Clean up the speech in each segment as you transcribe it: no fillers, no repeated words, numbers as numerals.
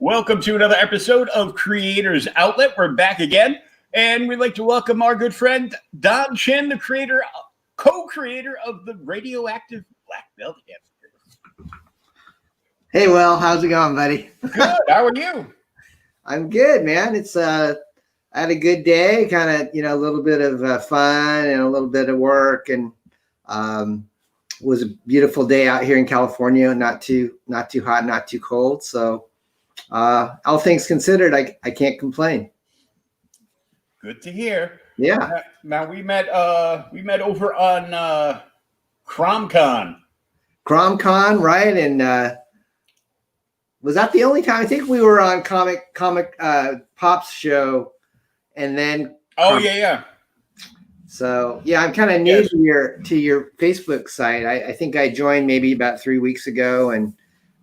Welcome to another episode of Creators Outlet. We're back again, and we'd like to welcome our good friend Don Chin, the co-creator of the Radioactive Black Belt Hamsters. Hey, Will, how's it going, buddy? Good. How are you? I'm good, man. I had a good day, kind of, a little bit of fun and a little bit of work, and was a beautiful day out here in California. Not too hot, not too cold. So, all things considered, I can't complain. Good to hear. Yeah. Now we met over on CromCon. CromCon, right? And was that the only time? I think we were on Comic Pop's show, and then yeah. So yeah, I'm kind of new to your Facebook site. I think I joined maybe about 3 weeks ago, and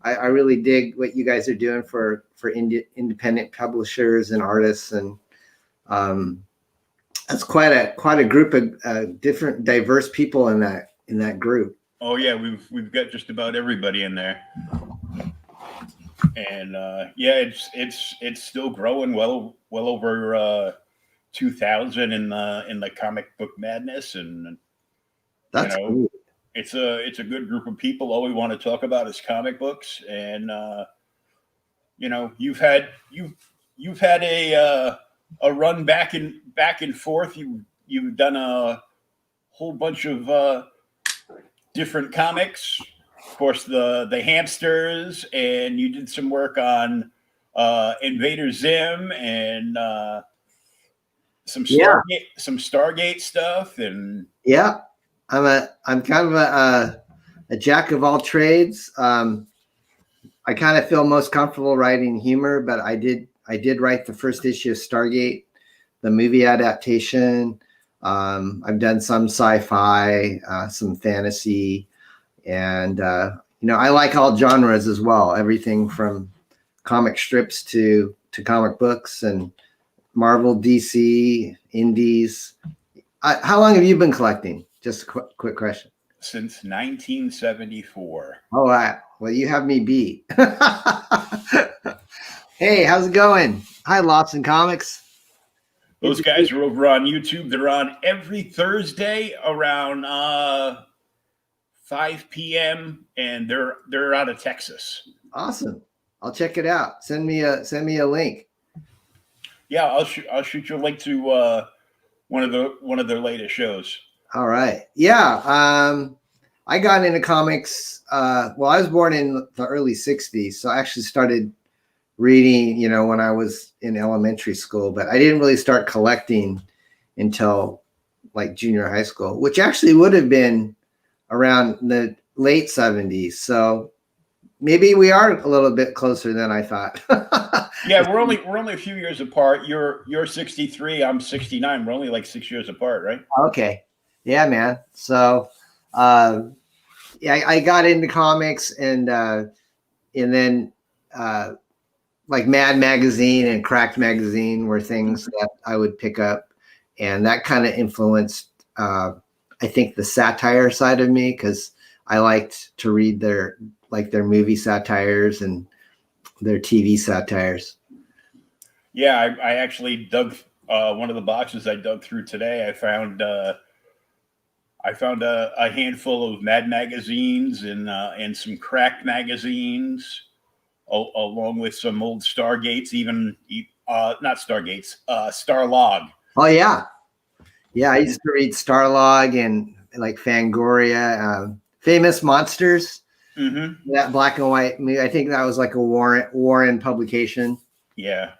I really dig what you guys are doing for independent publishers and artists, and that's quite a group of different diverse people in that group. Oh yeah, we've got just about everybody in there, and it's still growing well over 2,000 in the comic book madness, and that's cool. It's a good group of people. All we want to talk about is comic books, and you've had a run back and forth. You've done a whole bunch of different comics. Of course, the Hamsters, and you did some work on Invader Zim and some Stargate stuff, and yeah. I'm kind of a jack of all trades. I kind of feel most comfortable writing humor, but I did write the first issue of Stargate, the movie adaptation. I've done some sci-fi, some fantasy, and I like all genres as well. Everything from comic strips to comic books and Marvel, DC, indies. How long have you been collecting? Just a quick question. Since 1974. Oh, wow. Well, you have me beat. Hey, how's it going? Hi, Larson Comics. Those guys are over on YouTube. They're on every Thursday around 5 p.m. and they're out of Texas. Awesome. I'll check it out. Send me a link. Yeah, I'll shoot you a link to one of their latest shows. All right. Yeah. I got into comics. I was born in the early 60s. So I actually started reading, when I was in elementary school, but I didn't really start collecting until like junior high school, which actually would have been around the late 70s. So maybe we are a little bit closer than I thought. Yeah, we're only a few years apart. You're 63, I'm 69. We're only like 6 years apart, right? Okay. Yeah, man. So, I got into comics, and then like Mad Magazine and Cracked Magazine were things that I would pick up, and that kind of influenced, I think, the satire side of me, because I liked to read their movie satires and their TV satires. Yeah, I actually dug one of the boxes I dug through today. I found a handful of Mad magazines and some Cracked magazines, along with some old Stargates, even not Stargates, Starlog. Oh yeah, Yeah, I used to read Starlog and like Fangoria, Famous Monsters. Mm-hmm. That black and white. I think that was like a Warren publication. Yeah.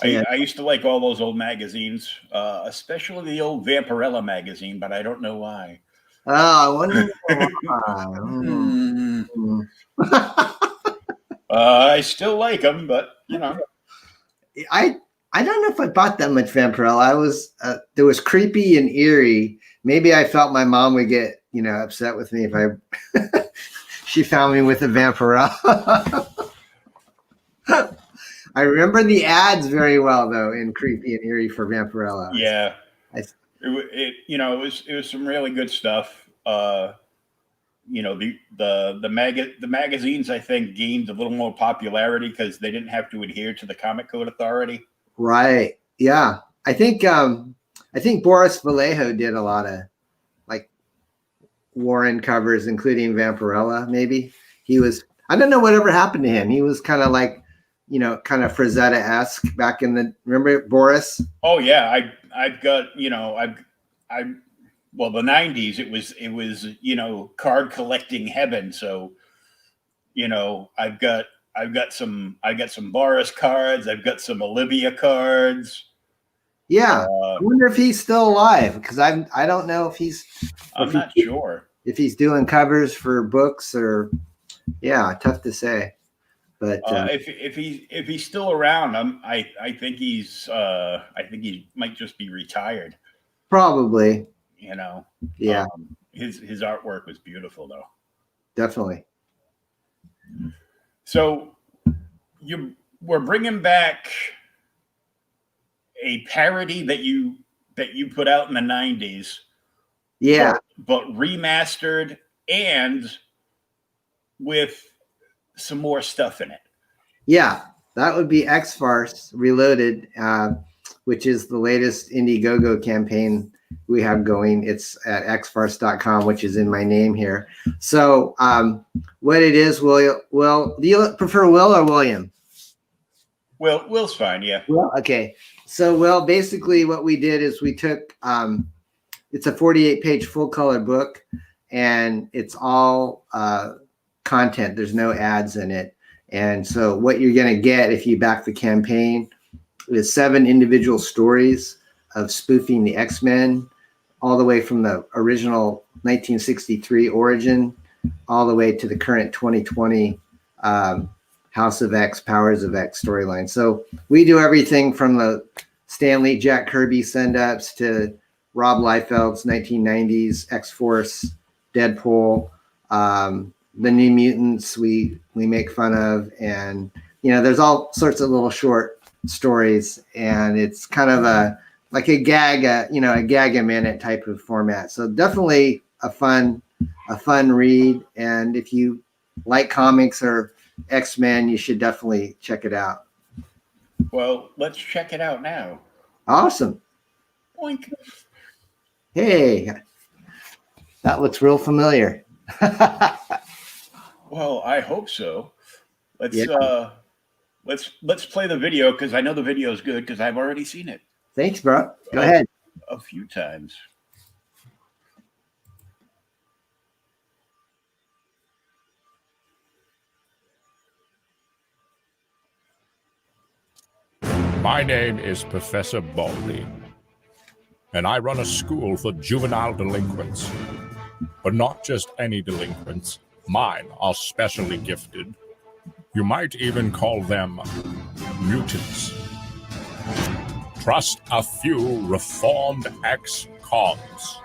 And I used to like all those old magazines, especially the old Vampirella magazine, but I don't know why. I wonder why. I still like them, but you know. I don't know if I bought that much Vampirella. There was Creepy and Eerie. Maybe I felt my mom would get upset with me if she found me with a Vampirella. I remember the ads very well though in Creepy and Eerie for Vampirella. Yeah, it was some really good stuff. The magazines I think gained a little more popularity because they didn't have to adhere to the Comic Code Authority. Right. Yeah. I think Boris Vallejo did a lot of like Warren covers, including Vampirella. Maybe I don't know whatever happened to him. He was kind of like, kind of Frazetta-esque back in remember Boris? Oh yeah. I've got, well, the 90s, it was, card collecting heaven. So, I've got some Boris cards. I've got some Olivia cards. Yeah. I wonder if he's still alive because I don't know if I'm not sure if he's doing covers for books or, yeah, tough to say. But if he's still around, I think he might just be retired. Probably. Yeah. His artwork was beautiful though. Definitely. So we're bringing back a parody that you put out in the 90s. Yeah. But remastered and with some more stuff in it. Yeah. That would be X-Farce Reloaded, which is the latest Indiegogo campaign we have going. It's at xfarce.com, which is in my name here. So what it is, Will, do you prefer Will or William? Will's fine, yeah. Well, okay. So, Will, basically what we did is we took, it's a 48-page full-color book, and it's all content. There's no ads in it. And so what you're going to get if you back the campaign is 7 individual stories of spoofing the X-Men, all the way from the original 1963 origin, all the way to the current 2020 House of X, Powers of X storyline. So we do everything from the Stan Lee, Jack Kirby send-ups to Rob Liefeld's 1990s X-Force, Deadpool, the New Mutants we make fun of, and there's all sorts of little short stories, and it's kind of a gag a minute type of format. So definitely a fun read, and if you like comics or X-Men, you should definitely check it out. Well, let's check it out now. Awesome. Boink. Hey, that looks real familiar. Well, I hope so. Let's play the video because I know the video is good because I've already seen it. Thanks, bro. Go ahead. A few times. My name is Professor Baldy, and I run a school for juvenile delinquents. But not just any delinquents. Mine are specially gifted. You might even call them mutants. Trust a few reformed ex-cons.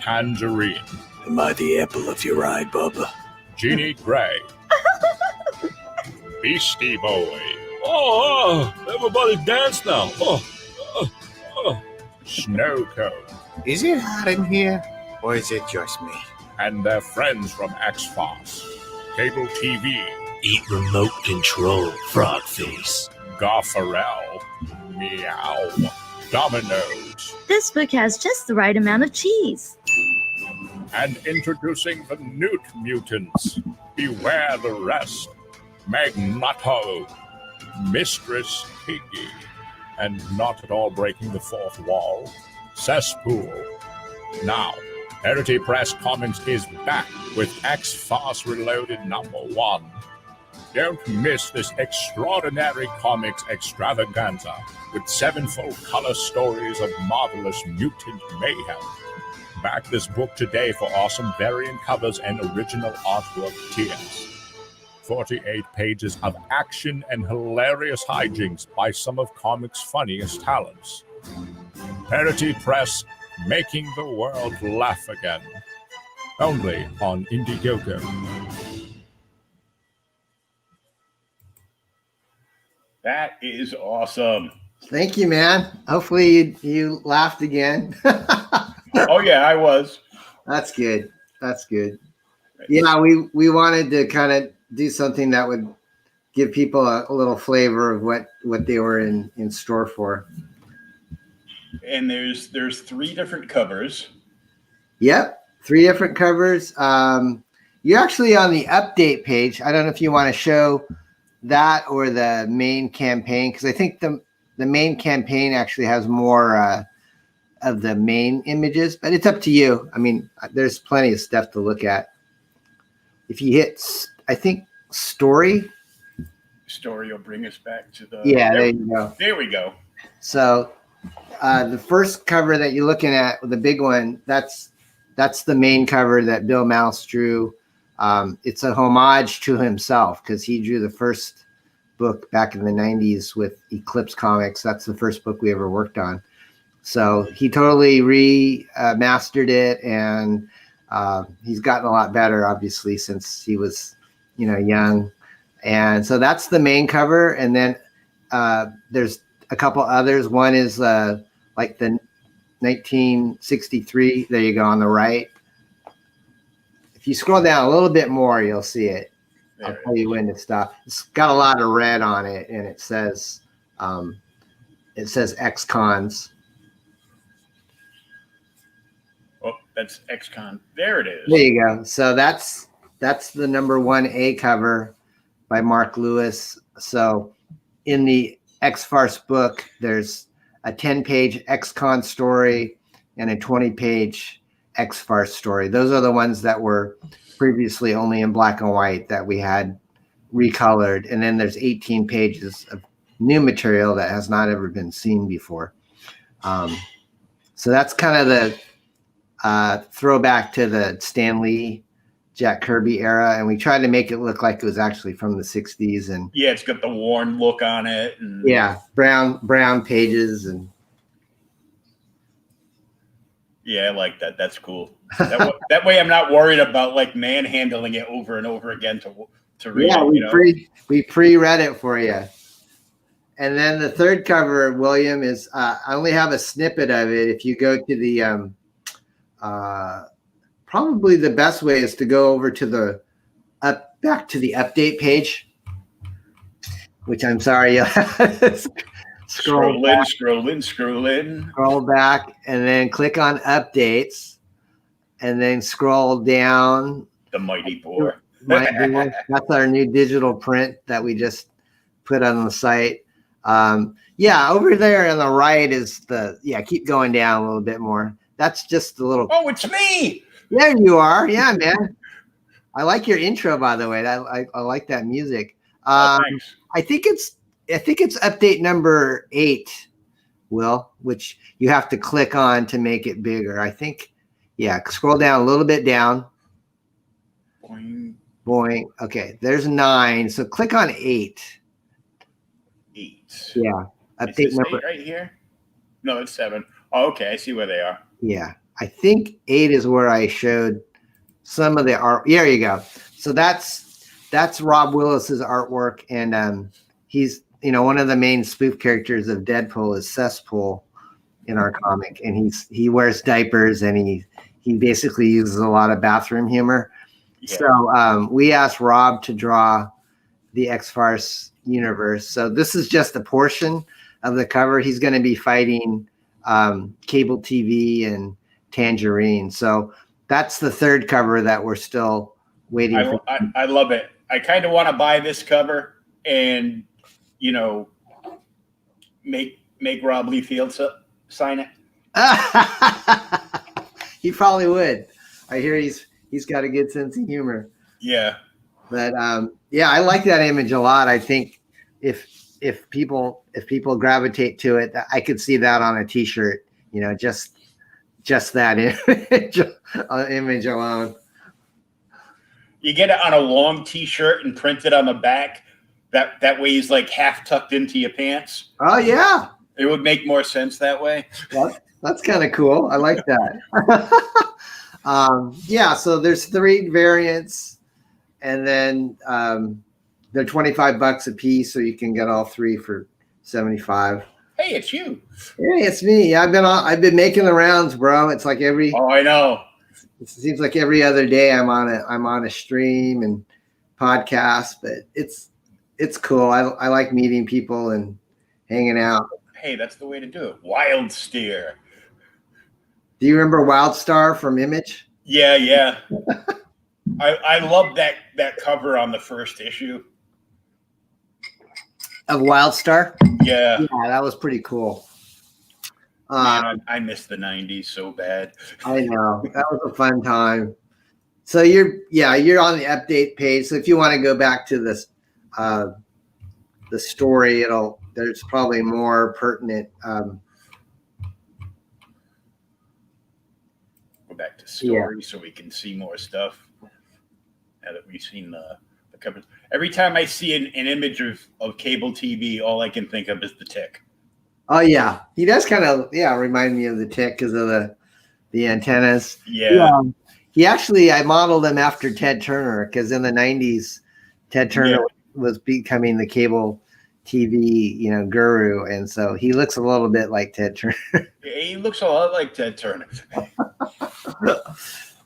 Tangerine. Am I the apple of your eye, Bubba? Jeannie Gray. Beastie Boy. Oh, everybody dance now. Snow Cone. Is it hot in here, or is it just me? And their friends from X-Farce. Cable TV. Eat remote control, frog face. Garfarel. Meow. Dominoes. This book has just the right amount of cheese. And introducing the Newt Mutants. Beware the rest. Magneto. Mistress Piggy. And not at all breaking the fourth wall. cesspool. Now, Verity Press Comics is back with X-Files Reloaded #1. Don't miss this extraordinary comics extravaganza with 7 full-color stories of marvelous mutant mayhem. Back this book today for awesome variant covers and original artwork tiers. 48 pages of action and hilarious hijinks by some of comics' funniest talents. Verity Press, making the world laugh again. Only on Indiegogo. That is awesome. Thank you, man. Hopefully you laughed again. Oh yeah, I was. That's good. That's good. Yeah, we wanted to kind of do something that would give people a little flavor of what they were in store for. And there's 3 different covers. Yep, 3 different covers. You're actually on the update page. I don't know if you want to show that or the main campaign, because I think the main campaign actually has more of the main images, but it's up to you. I mean, there's plenty of stuff to look at. If you hit, I think, story will bring us back to the... Yeah, there you go. There we go. So the first cover that you're looking at, the big one, that's the main cover that Bill Mouse drew. It's a homage to himself because he drew the first book back in the 90s with Eclipse Comics. That's the first book we ever worked on. So he totally remastered it, and he's gotten a lot better, obviously, since he was, young. And so that's the main cover. And then there's a couple others. One is like the 1963. There you go on the right. If you scroll down a little bit more, you'll see it. I'll tell you when to stop. It's got a lot of red on it, and it says ex-cons. Oh, that's ex-con. There it is. There you go. So that's the number 1A cover by Mark Lewis. So in the X-Farce book, there's a 10-page ex-con story and a 20-page X-Farce story. Those are the ones that were previously only in black and white that we had recolored. And then there's 18 pages of new material that has not ever been seen before. So that's kind of the throwback to the Stan Lee, Jack Kirby era. And we tried to make it look like it was actually from the 60s. And yeah, it's got the worn look on it. And yeah, brown pages. And yeah, I like that. That's cool. That way I'm not worried about like manhandling it over and over again to read yeah, it. We pre-read it for you. And then the third cover, William, is I only have a snippet of it. If you go to the probably the best way is to go over to back to the update page, which I'm sorry, you'll have to scroll back, and then click on updates, and then scroll down. The mighty boar. That's our new digital print that we just put on the site. Yeah, over there on the right is keep going down a little bit more. That's just a little. Oh, it's me. There you are. Yeah, man. I like your intro, by the way. I like that music. Thanks. I think it's update number 8, Will, which you have to click on to make it bigger. I think, scroll down a little bit down. Boing. Okay, there's 9. So click on 8. 8. Yeah. Update number 8 right here. No, it's 7. Oh, okay. I see where they are. Yeah. I think 8 is where I showed some of the art. There you go. So that's Rob Willis's artwork, and he's one of the main spoof characters of Deadpool is Cesspool in our comic, and he wears diapers, and he basically uses a lot of bathroom humor. Yeah. So we asked Rob to draw the X-Farce universe. So this is just a portion of the cover. He's going to be fighting cable TV and Tangerine. So that's the third cover that we're still waiting for. I love it. I kind of want to buy this cover and, make Rob Liefeld sign it. He probably would. I hear he's got a good sense of humor. Yeah. But yeah, I like that image a lot. I think if people gravitate to it, I could see that on a T-shirt. You know, just that image alone. You get it on a long T-shirt and print it on the back. That way he's like half tucked into your pants. Oh yeah, it would make more sense that way. That's kind of cool. I like that. Yeah, so there's 3 variants, and then they're $25 a piece, so you can get all 3 for $75. Hey, it's you. Hey, it's me. I've been making the rounds, bro. It's like Oh, I know. It seems like every other day I'm on a stream and podcast, but it's cool. I like meeting people and hanging out. Hey, that's the way to do it. Wild Steer. Do you remember Wild Star from Image? Yeah. I love that cover on the first issue Of Wild Star? Yeah, that was pretty cool. Man, I miss the 90s so bad. I know. That was a fun time. So you're on the update page. So if you want to go back to this the story, there's probably more pertinent. Go back to story so we can see more stuff. Now that we've seen the covers. Every time I see an image of cable TV, all I can think of is the Tick. Oh yeah, he does kind of remind me of the Tick because of the antennas. Yeah. He actually, I modeled him after Ted Turner because in the 90s, Ted Turner was becoming the cable TV, guru, and so he looks a little bit like Ted Turner. Yeah, he looks a lot like Ted Turner.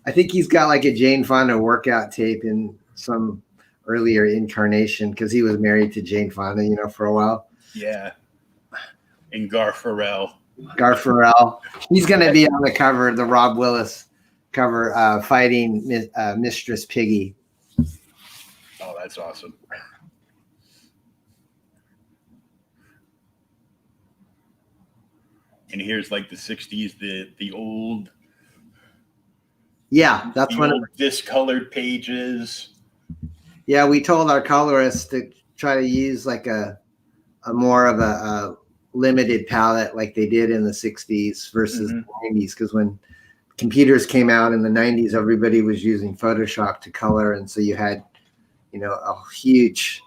I think he's got like a Jane Fonda workout tape in some earlier incarnation because he was married to Jane Fonda, for a while. Yeah. And Gar Farrell. He's going to be on the cover, the Rob Willis cover, fighting Mistress Piggy. Oh, that's awesome. And here's like the 60s, the old. Yeah, that's one of the discolored pages. Yeah, we told our colorists to try to use like a more of a limited palette like they did in the 60s versus the 90s, because when computers came out in the 90s, everybody was using Photoshop to color, and so you had a huge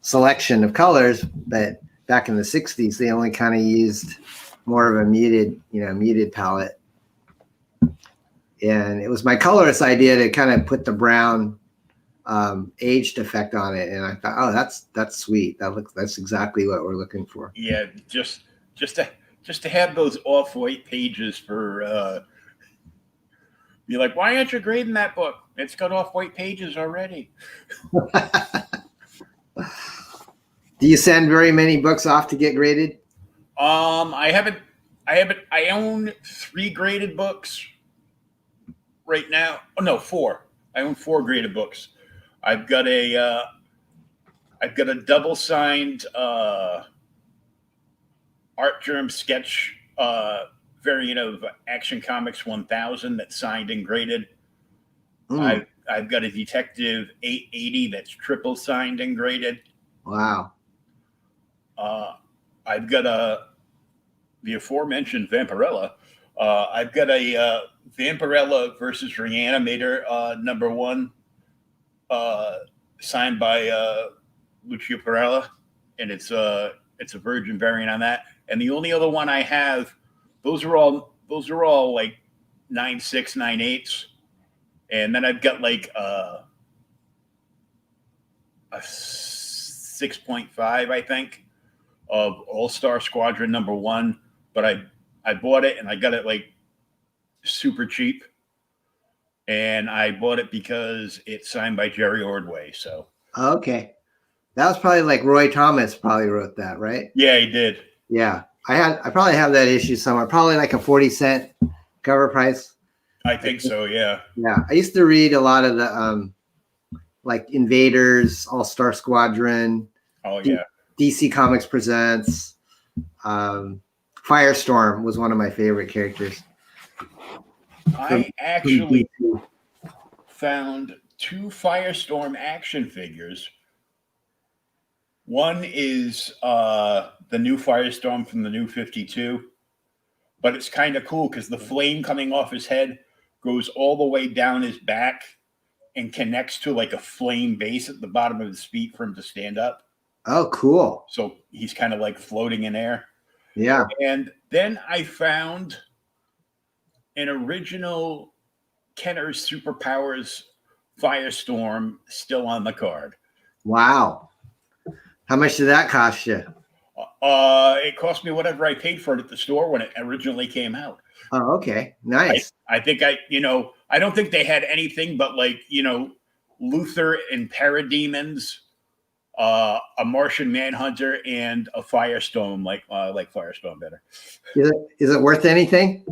selection of colors. But back in the 60s, they only kind of used more of a muted palette. And it was my colorist's idea to kind of put the brown aged effect on it, and I thought, oh, that's sweet. That's exactly what we're looking for. Yeah, just to have those off-white pages for be like, why aren't you grading that book? It's got off-white pages already. Do you send very many books off to get graded? I own 3 graded books right now. Oh no, 4. I own 4 graded books. I've got a double signed Art Germ sketch variant of Action Comics 1000 that's signed and graded. I've got a Detective 880 that's triple signed and graded. Wow. I've got the aforementioned Vampirella. I've got a Vampirella versus Reanimator #1 signed by Lucio Perella, and it's a virgin variant on that. And the only other one I have, those are all like 9.6, 9.8s, and then I've got like a 6.5, I think, of All-Star Squadron #1, but I bought it and I got it like super cheap, and I bought it because it's signed by Jerry Ordway. So okay, that was probably like Roy Thomas probably wrote that, right? Yeah, he did. Yeah, I probably have that issue somewhere, probably like a 40-cent cover price. I think so. Yeah. Yeah, I used to read a lot of the like Invaders, All-Star Squadron. Oh yeah. DC Comics Presents. Firestorm was one of my favorite characters. I actually found 2 Firestorm action figures. One is the new Firestorm from the new 52, but it's kind of cool because the flame coming off his head goes all the way down his back and connects to like a flame base at the bottom of his feet for him to stand up. Oh, cool. So he's kind of like floating in air. Yeah. And then I found an original Kenner's Superpowers Firestorm still on the card. Wow. How much did that cost you? It cost me whatever I paid for it at the store when it originally came out. Oh, okay. Nice. I think I don't think they had anything but like, Luther and Parademons, a Martian Manhunter, and a Firestorm. I like Firestorm better. Is it worth anything?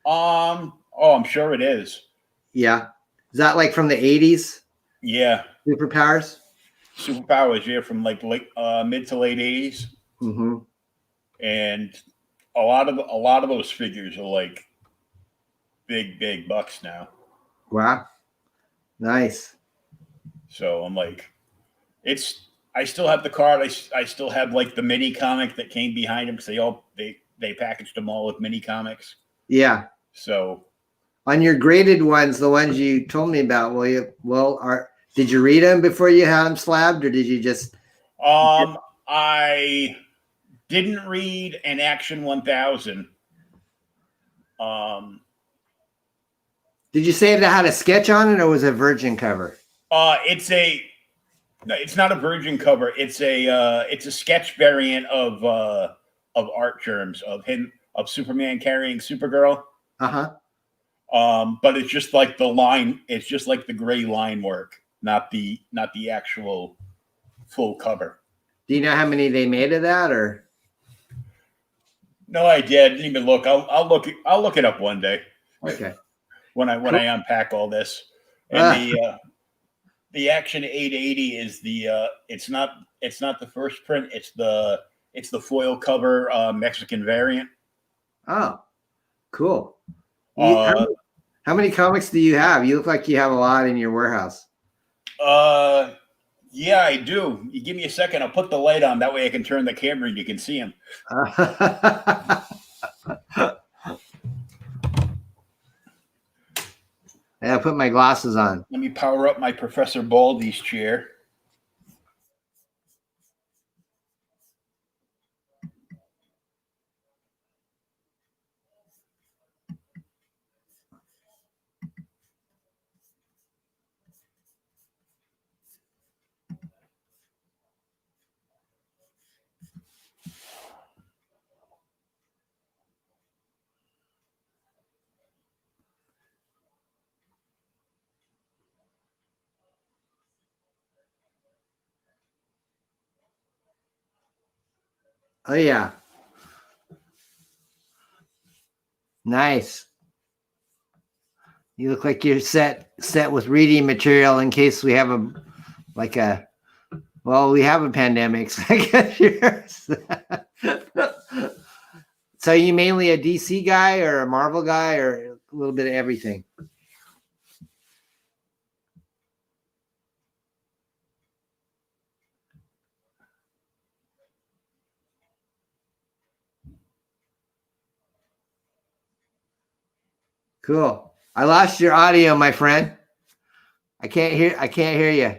I'm sure it is. Yeah. Is that like from the 80s? Yeah. Superpowers? Superpowers, yeah, from like mid to late 80s. Mm-hmm. And a lot of those figures are like big bucks now. Wow. Nice. So I'm like, I still have the card. I still have like the mini comic that came behind them because they packaged them all with mini comics. Yeah. So on your graded ones, the ones you told me about, did you read them before you had them slabbed, or did you just? I didn't read an Action 1000. Did you say that had a sketch on it, or was it a virgin cover? It's not a virgin cover. It's a sketch variant of Art Germs of Superman carrying Supergirl. Uh-huh. But it's just like the line. It's just like the gray line work, not the actual full cover. Do you know how many they made of that, or? No idea. I didn't even look. I'll look it up one day. Okay. When I unpack all this, and the Action 880 is it's not the first print. It's the foil cover Mexican variant. Oh, cool. How many comics do you have? You look like you have a lot in your warehouse. Yeah, I do. You give me a second. I'll put the light on. That way I can turn the camera and you can see them. Yeah, put my glasses on. Let me power up my Professor Baldy's chair. Oh yeah. Nice. You look like you're set with reading material in case we have we have a pandemic. So I guess yours. So are you mainly a DC guy or a Marvel guy or a little bit of everything? Cool. I lost your audio, my friend. I can't hear you.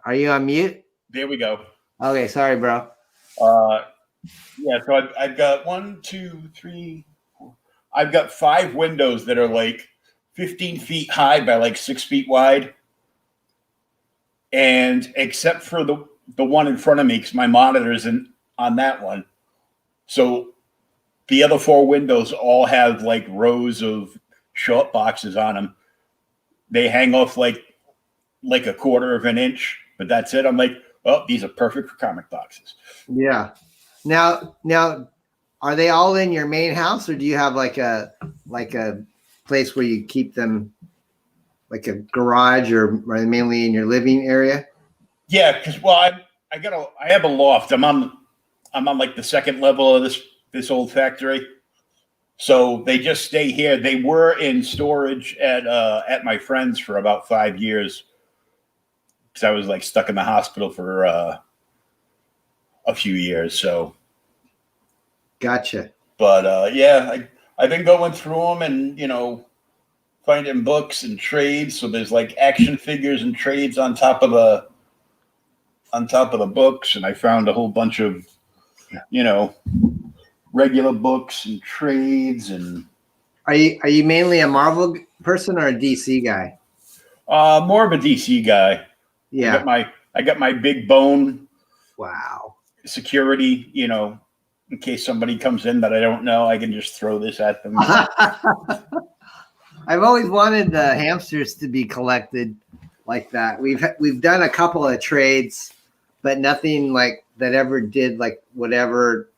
Are you on mute? There we go. Okay, sorry, bro. Yeah, so I've got 1, 2, 3, 4. I've got 5 windows that are like 15 feet high by like 6 feet wide. And except for the one in front of me, because my monitor isn't on that one. So the other 4 windows all have like rows of short boxes on them. They hang off like a quarter of an inch, but that's it. I'm like, oh, these are perfect for comic boxes. Yeah. Now, are they all in your main house, or do you have like a place where you keep them, like a garage, or are they mainly in your living area? Yeah, because I have a loft. I'm on like the second level of this old factory. So they just stay here. They were in storage at my friend's for about 5 years because I was like stuck in the hospital for a few years. So, Gotcha. but yeah, I've been going through them and finding books and trades. So there's like action figures and trades on top of the books, and I found a whole bunch of regular books and trades. And Are you mainly a Marvel person or a DC guy? more of a DC guy. Yeah. I got my big bone Wow. security, in case somebody comes in that I don't know, I can just throw this at them. I've always wanted the hamsters to be collected like that. We've done a couple of trades, but nothing like that ever did like whatever,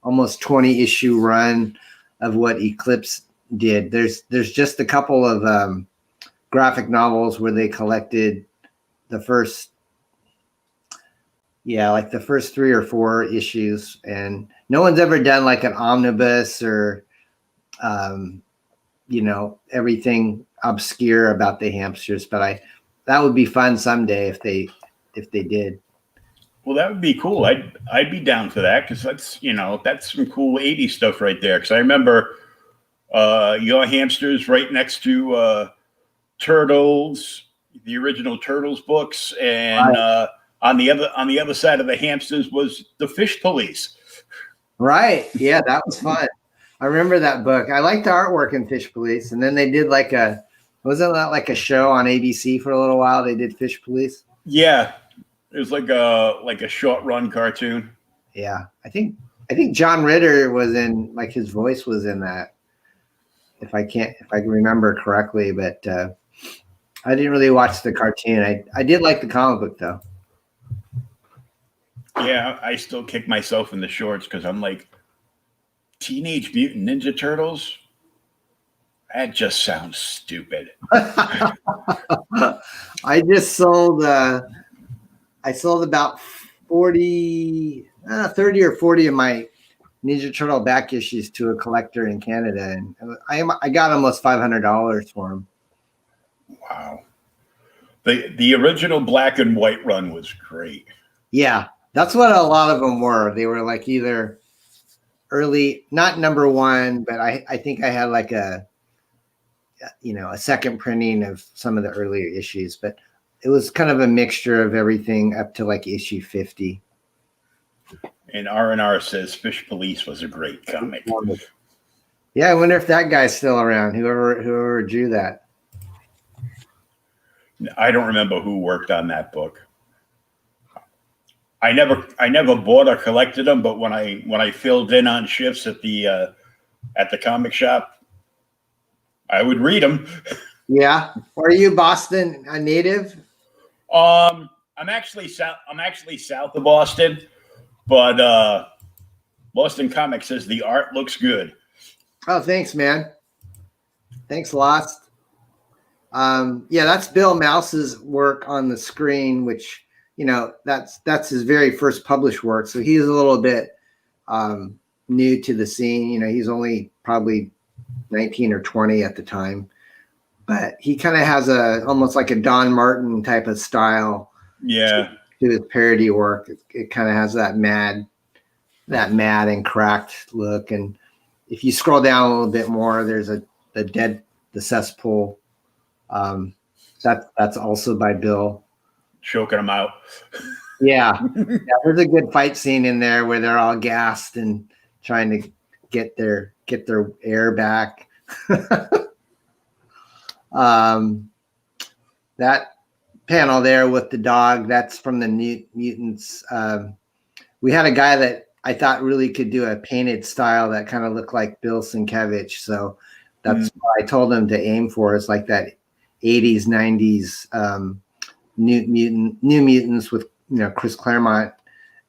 almost 20 issue run of what Eclipse did. There's just a couple of graphic novels where they collected the first 3 or 4 issues, and no one's ever done like an omnibus or everything obscure about the hamsters, but that would be fun someday if they did. Well, that would be cool. I'd be down for that because that's some cool 80s stuff right there. Because I remember your hamsters right next to Turtles, the original Turtles books, and on the other side of the hamsters was the Fish Police. Right. Yeah, that was fun. I remember that book. I liked the artwork in Fish Police, and then they did wasn't that like a show on ABC for a little while? They did Fish Police. Yeah, it was like a short run cartoon. Yeah, I think John Ritter was in, like, his voice was in that. If I can remember correctly, but I didn't really watch the cartoon. I did like the comic book though. Yeah, I still kick myself in the shorts because I'm like, Teenage Mutant Ninja Turtles? That just sounds stupid. I just sold about 30 or 40 of my Ninja Turtle back issues to a collector in Canada, and I got almost $500 for them. Wow. The original black and white run was great. Yeah, that's what a lot of them were. They were like either early, not number one, but I think I had like a second printing of some of the earlier issues, but it was kind of a mixture of everything up to like issue 50. And R&R says Fish Police was a great comic. Yeah, I wonder if that guy's still around, whoever drew that. I don't remember who worked on that book. I never bought or collected them, but when I filled in on shifts at the comic shop, I would read them. Yeah. Are you Boston a native? I'm actually south of Boston, but Boston Comics says the art looks good. Oh, thanks, man. Thanks, Lost. Yeah, that's Bill Mouse's work on the screen, which, that's his very first published work. So he's a little bit new to the scene. He's only probably 19 or 20 at the time, but he kind of has almost like a Don Martin type of style. Yeah. To his parody work. It kind of has that mad and cracked look. And if you scroll down a little bit more, there's the cesspool. That's also by Bill. Choking them out. Yeah. There's a good fight scene in there where they're all gassed and trying to get their air back. That panel there with the dog, that's from the Mutants. We had a guy that I thought really could do a painted style that kind of looked like Bill Sienkiewicz. So that's what I told him to aim for, is like that 80s, 90s New Mutants with Chris Claremont.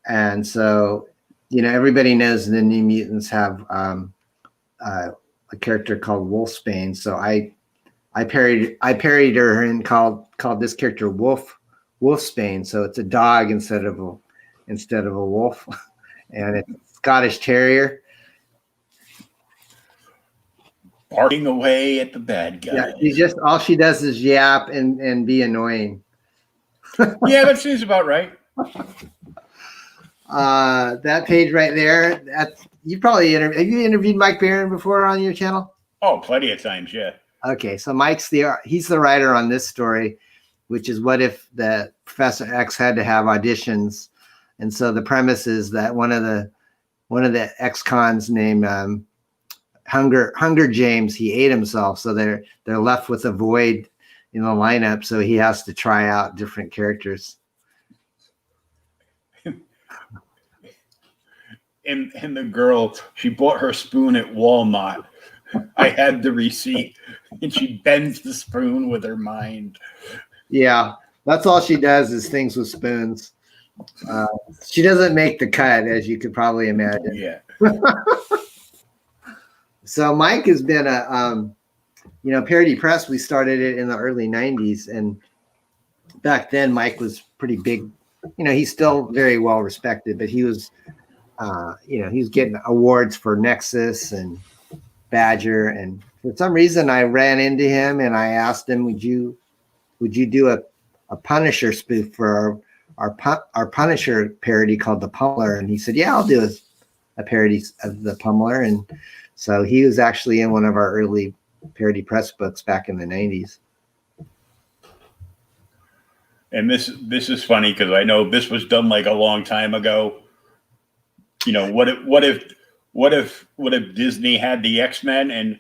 And so everybody knows the New Mutants have a character called Wolfsbane. So I parodied her and called this character Wolfsbane. So it's a dog instead of a wolf, and Scottish Terrier. Barking away at the bad guy. Yeah, she's just all she does is yap and be annoying. Yeah, that seems about right. That page right there. That's you probably have you interviewed Mike Barron before on your channel? Oh, plenty of times, yeah. Okay, so he's the writer on this story, which is what if the Professor X had to have auditions, and so the premise is that one of the ex-cons named Hunger James, he ate himself, so they're left with a void in the lineup, so he has to try out different characters. And the girl, she bought her spoon at Walmart. I had the receipt, and she bends the spoon with her mind. Yeah, that's all she does is things with spoons. She doesn't make the cut, as you could probably imagine. Yeah. So Mike has been Parody Press. We started it in the early 90s. And back then, Mike was pretty big. He's still very well respected, but he was, he's getting awards for Nexus and Badger. And for some reason, I ran into him and I asked him, would you do a Punisher spoof for our Punisher parody called The Pummeler? And he said, yeah, I'll do a parody of The Pummeler. And so he was actually in one of our early Parody Press books back in the 90s. And this is funny because I know this was done like a long time ago. What if Disney had the X-Men and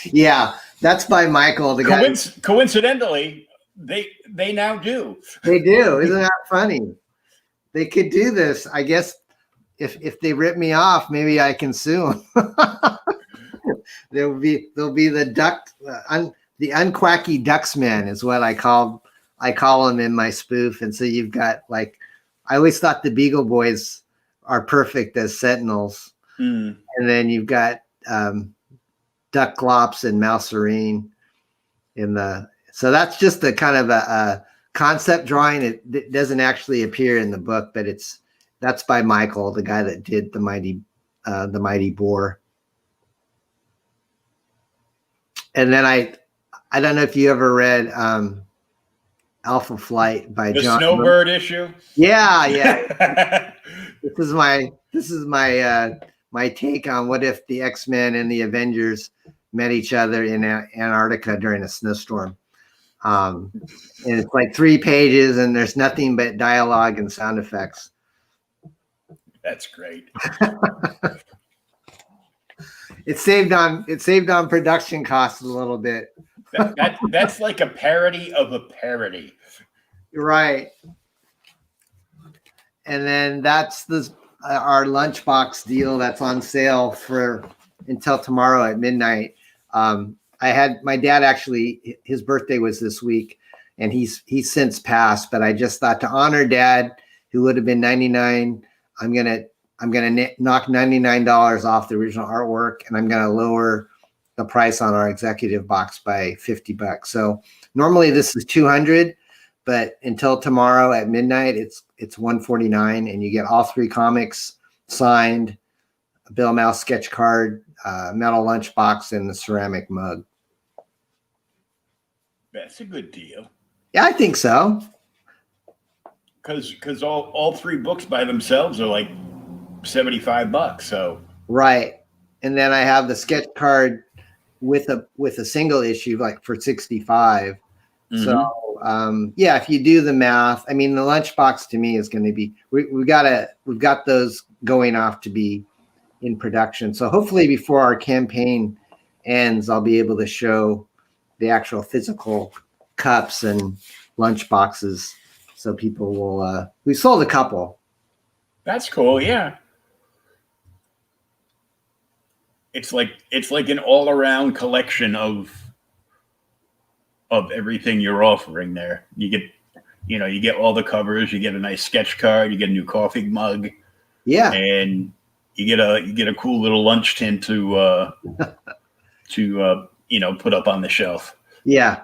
yeah, that's by Michael, the guy. Coincidentally, they now do. They do. Isn't that funny? They could do this. I guess if they rip me off, maybe I can sue them. There'll be the unquacky Ducksman is what I call them in my spoof. And so you've got I always thought the Beagle Boys are perfect as Sentinels. And then you've got Ducklops and Mouserine so that's just a kind of a concept drawing. It doesn't actually appear in the book, but that's by Michael, the guy that did the Mighty Boar. And then I don't know if you ever read Alpha Flight by John. The Snowbird issue. Yeah. This is my take on what if the X-Men and the Avengers met each other in Antarctica during a snowstorm. And it's like 3 pages, and there's nothing but dialogue and sound effects. That's great. It saved on production costs a little bit. That's like a parody of a parody. Right. And then that's our lunchbox deal that's on sale for until tomorrow at midnight. I had my dad, actually, his birthday was this week, and he's since passed, but I just thought to honor Dad, who would have been 99, I'm gonna knock $99 off the original artwork, and I'm gonna lower the price on our executive box by $50. So normally this is $200, but until tomorrow at midnight, it's $149, and you get all 3 comics signed, a Bill Mouse sketch card, metal lunchbox, and the ceramic mug. That's a good deal. Yeah, I think so. Because all 3 books by themselves are like $75. So right, and then I have the sketch card with a single issue for $65. Mm-hmm. So yeah, if you do the math, I mean, the lunchbox to me is going to be we've got those going off to be in production. So hopefully before our campaign ends, I'll be able to show the actual physical cups and lunch boxes, so people will. We sold a couple. That's cool. Yeah, it's like an all around collection of everything you're offering there. You get all the covers. You get a nice sketch card. You get a new coffee mug. Yeah, and you get a cool little lunch tin to put up on the shelf. Yeah,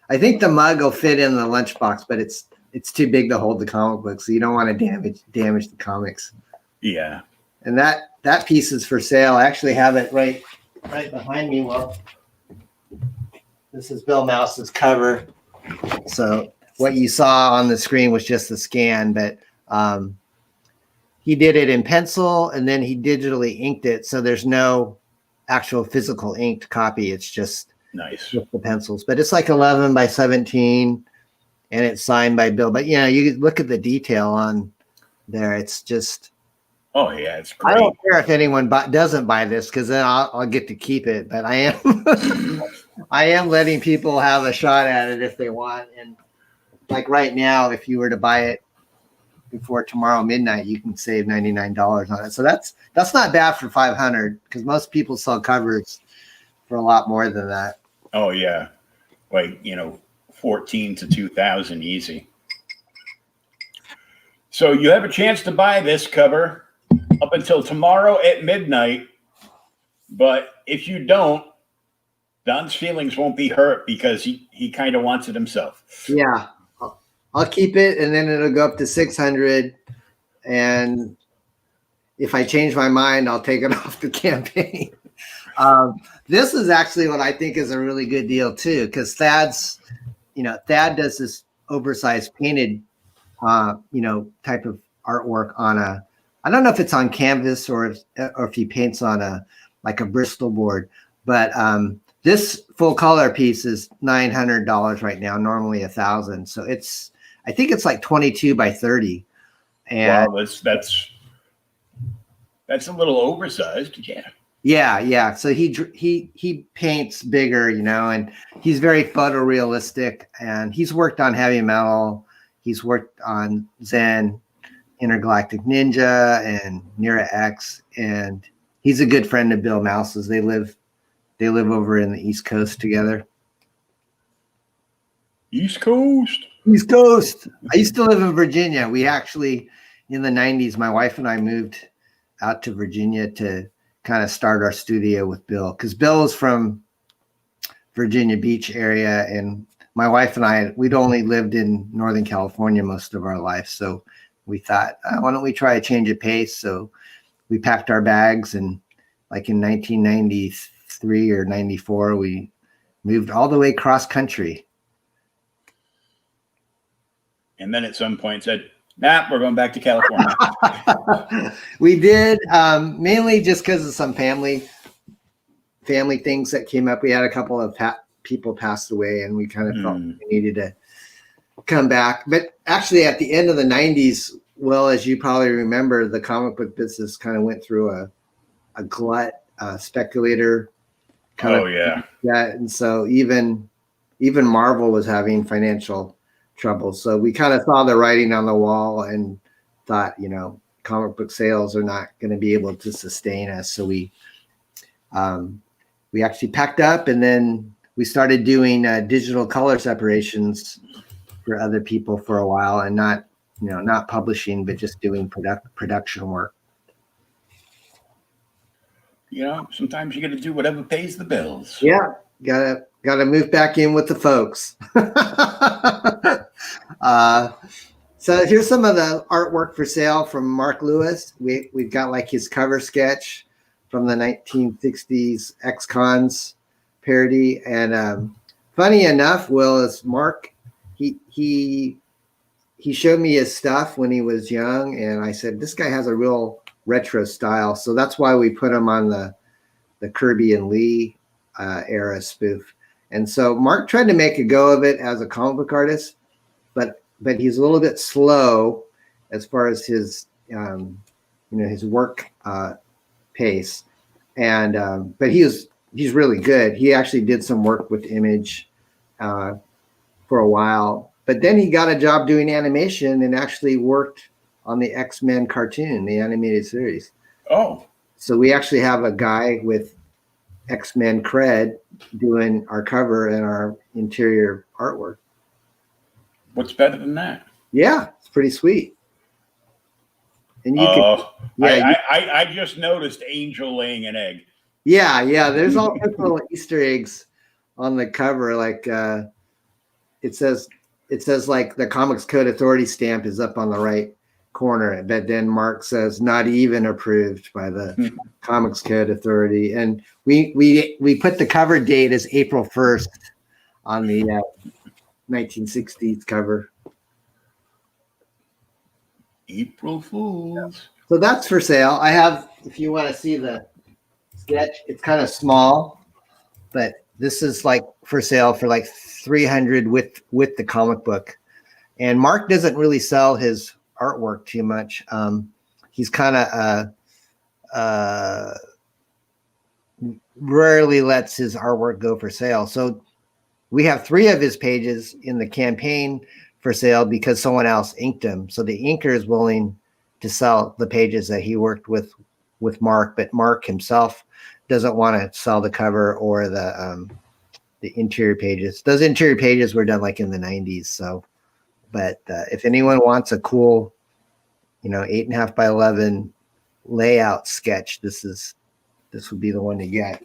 I think the mug will fit in the lunchbox, but it's too big to hold the comic book, so you don't want to damage the comics. Yeah. And that piece is for sale. I actually have it right behind me. Well, this is Bill Mouse's cover. So what you saw on the screen was just a scan, but he did it in pencil and then he digitally inked it. So there's no actual physical inked copy. It's just Nice. the pencils, but it's like 11 by 17 and it's signed by Bill. But you look at the detail on there. It's just, Oh yeah, it's I great. don't care if anyone doesn't buy this because then I'll get to keep it. But I am I am letting people have a shot at it if they want. And like right now, if you were to buy it before tomorrow midnight, you can save $99 on it. So that's not bad for $500 because most people sell covers for a lot more than that. Oh yeah, like 14 to 2,000 easy. So you have a chance to buy this cover up until tomorrow at midnight. But if you don't, Don's feelings won't be hurt because he kind of wants it himself. Yeah, I'll keep it, and then it'll go up to 600. And if I change my mind, I'll take it off the campaign. This is actually what I think is a really good deal too, because Thad does this oversized painted, type of artwork on I don't know if it's on canvas or if he paints on a Bristol board, but this full color piece is $900 right now, normally $1,000. So I think it's like 22 by 30. And wow, that's a little oversized. Yeah. Yeah. So he paints bigger, and he's very photorealistic, and he's worked on heavy metal. He's worked on Zen, Intergalactic Ninja, and Nira X, and he's a good friend of Bill Mouse's. They live over in the East Coast together. East Coast. I used to live in Virginia. We actually, in the 90s, my wife and I moved out to Virginia to kind of start our studio with Bill, because Bill is from Virginia Beach area, and my wife and I, we'd only lived in Northern California most of our life. So we thought, why don't we try a change of pace? So we packed our bags, and like in 1993 or 94, we moved all the way cross country. And then at some point said, nah, we're going back to California. We did, mainly just because of some family things that came up. We had a couple of people passed away, and we kind of felt we needed to come back. But actually, at the end of the 90s, well, as you probably remember, the comic book business kind of went through a glut, speculator kind of. Yeah. Yeah, and so even Marvel was having financial trouble. So we kind of saw the writing on the wall and thought, comic book sales are not going to be able to sustain us. So we actually packed up, and then we started doing digital color separations for other people for a while, and not publishing, but just doing production work. Sometimes you got to do whatever pays the bills. Yeah, gotta move back in with the folks. So here's some of the artwork for sale from Mark Lewis. We've got like his cover sketch from the 1960s ex-cons parody. And funny enough, Will, is Mark, he showed me his stuff when he was young, and I said, this guy has a real retro style. So that's why we put him on the Kirby and Lee era spoof. And so Mark tried to make a go of it as a comic book artist, but he's a little bit slow as far as his his work pace. And but he's really good. He actually did some work with Image for a while, but then he got a job doing animation and actually worked on the X-Men cartoon, the animated series. Oh, so we actually have a guy with X-Men cred doing our cover and our interior artwork. what's better than that? Yeah, it's pretty sweet. And you I just noticed Angel laying an egg. Yeah. There's all those little Easter eggs on the cover. Like it says like the Comics Code Authority stamp is up on the right corner. But then Mark says not even approved by the Comics Code Authority. And we put the cover date as April 1st on the 1960s cover. April Fools. So that's for sale. I have, if you want to see the sketch, it's kind of small, but this is like for sale for like $300 with the comic book. And Mark doesn't really sell his artwork too much. He's kind of rarely lets his artwork go for sale. So we have 3 of his pages in the campaign for sale because someone else inked them. So the inker is willing to sell the pages that he worked with Mark, but Mark himself doesn't want to sell the cover or the interior pages. Those interior pages were done like in the 90s. So, but if anyone wants a cool, 8.5 by 11 layout sketch, this would be the one to get.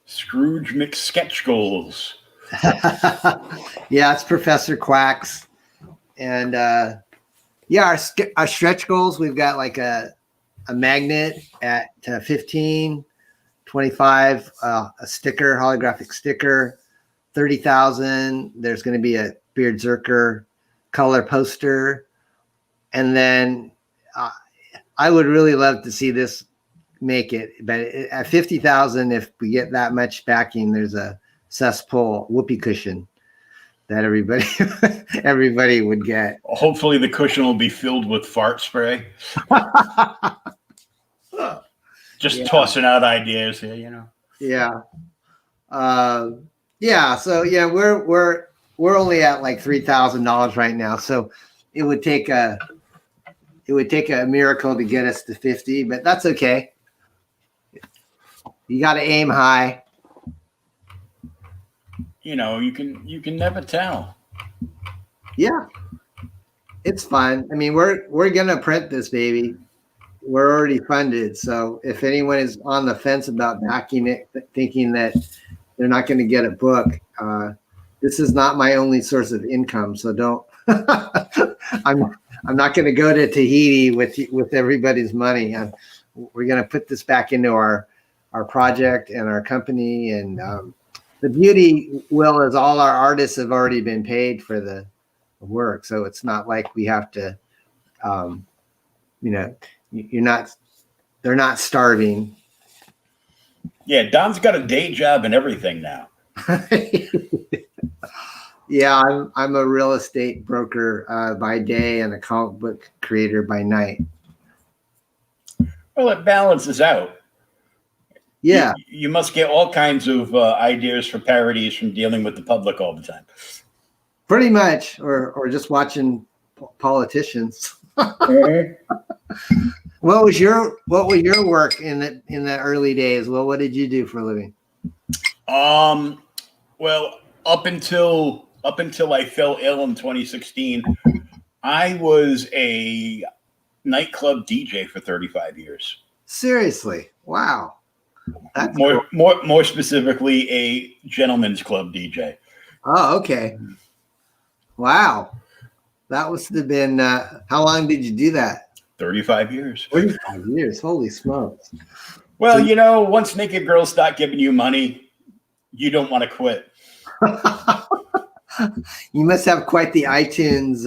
Scrooge McSketch Goals. Yeah, it's Professor Quacks. And our stretch goals, we've got like a magnet at 15, 25, a sticker, holographic sticker, 30,000. There's going to be a Beard Zerker color poster. And then I would really love to see this make it, but at 50,000, if we get that much backing, there's a cesspool whoopee cushion that everybody would get. Hopefully the cushion will be filled with fart spray. Just tossing out ideas here, Yeah. So yeah, we're only at like $3,000 right now. So it would take a miracle to get us to 50, but that's okay. You got to aim high. You can never tell. Yeah, it's fun. I mean, we're gonna print this baby. We're already funded. So if anyone is on the fence about backing it, thinking that they're not going to get a book, this is not my only source of income. So don't. I'm not going to go to Tahiti with everybody's money. We're going to put this back into our project and our company. And the beauty, Will, is all our artists have already been paid for the work. So it's not like we have to, they're not starving. Yeah, Don's got a day job and everything now. Yeah, I'm a real estate broker by day and a comic book creator by night. Well, it balances out. Yeah. You must get all kinds of ideas for parodies from dealing with the public all the time. Pretty much, or just watching politicians. What was your work in the early days? Well, what did you do for a living? Well, up until I fell ill in 2016, I was a nightclub DJ for 35 years. Seriously, wow. That's more specifically, a gentleman's club DJ. Oh, okay. Wow, that must have been. How long did you do that? 35 years. 35 years. Holy smokes. Well, once naked girls start giving you money, you don't want to quit. You must have quite the iTunes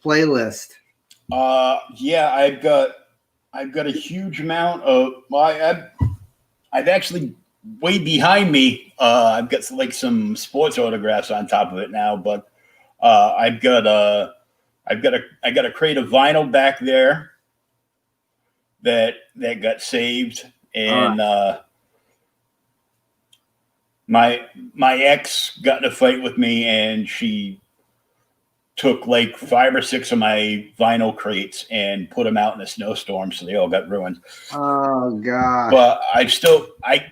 playlist. Yeah, I've got a huge amount of. I've actually way behind me. I've got some sports autographs on top of it now, but I got a crate of vinyl back there that got saved, and my ex got in a fight with me, and she took like 5 or 6 of my vinyl crates and put them out in a snowstorm, so they all got ruined. Oh God! But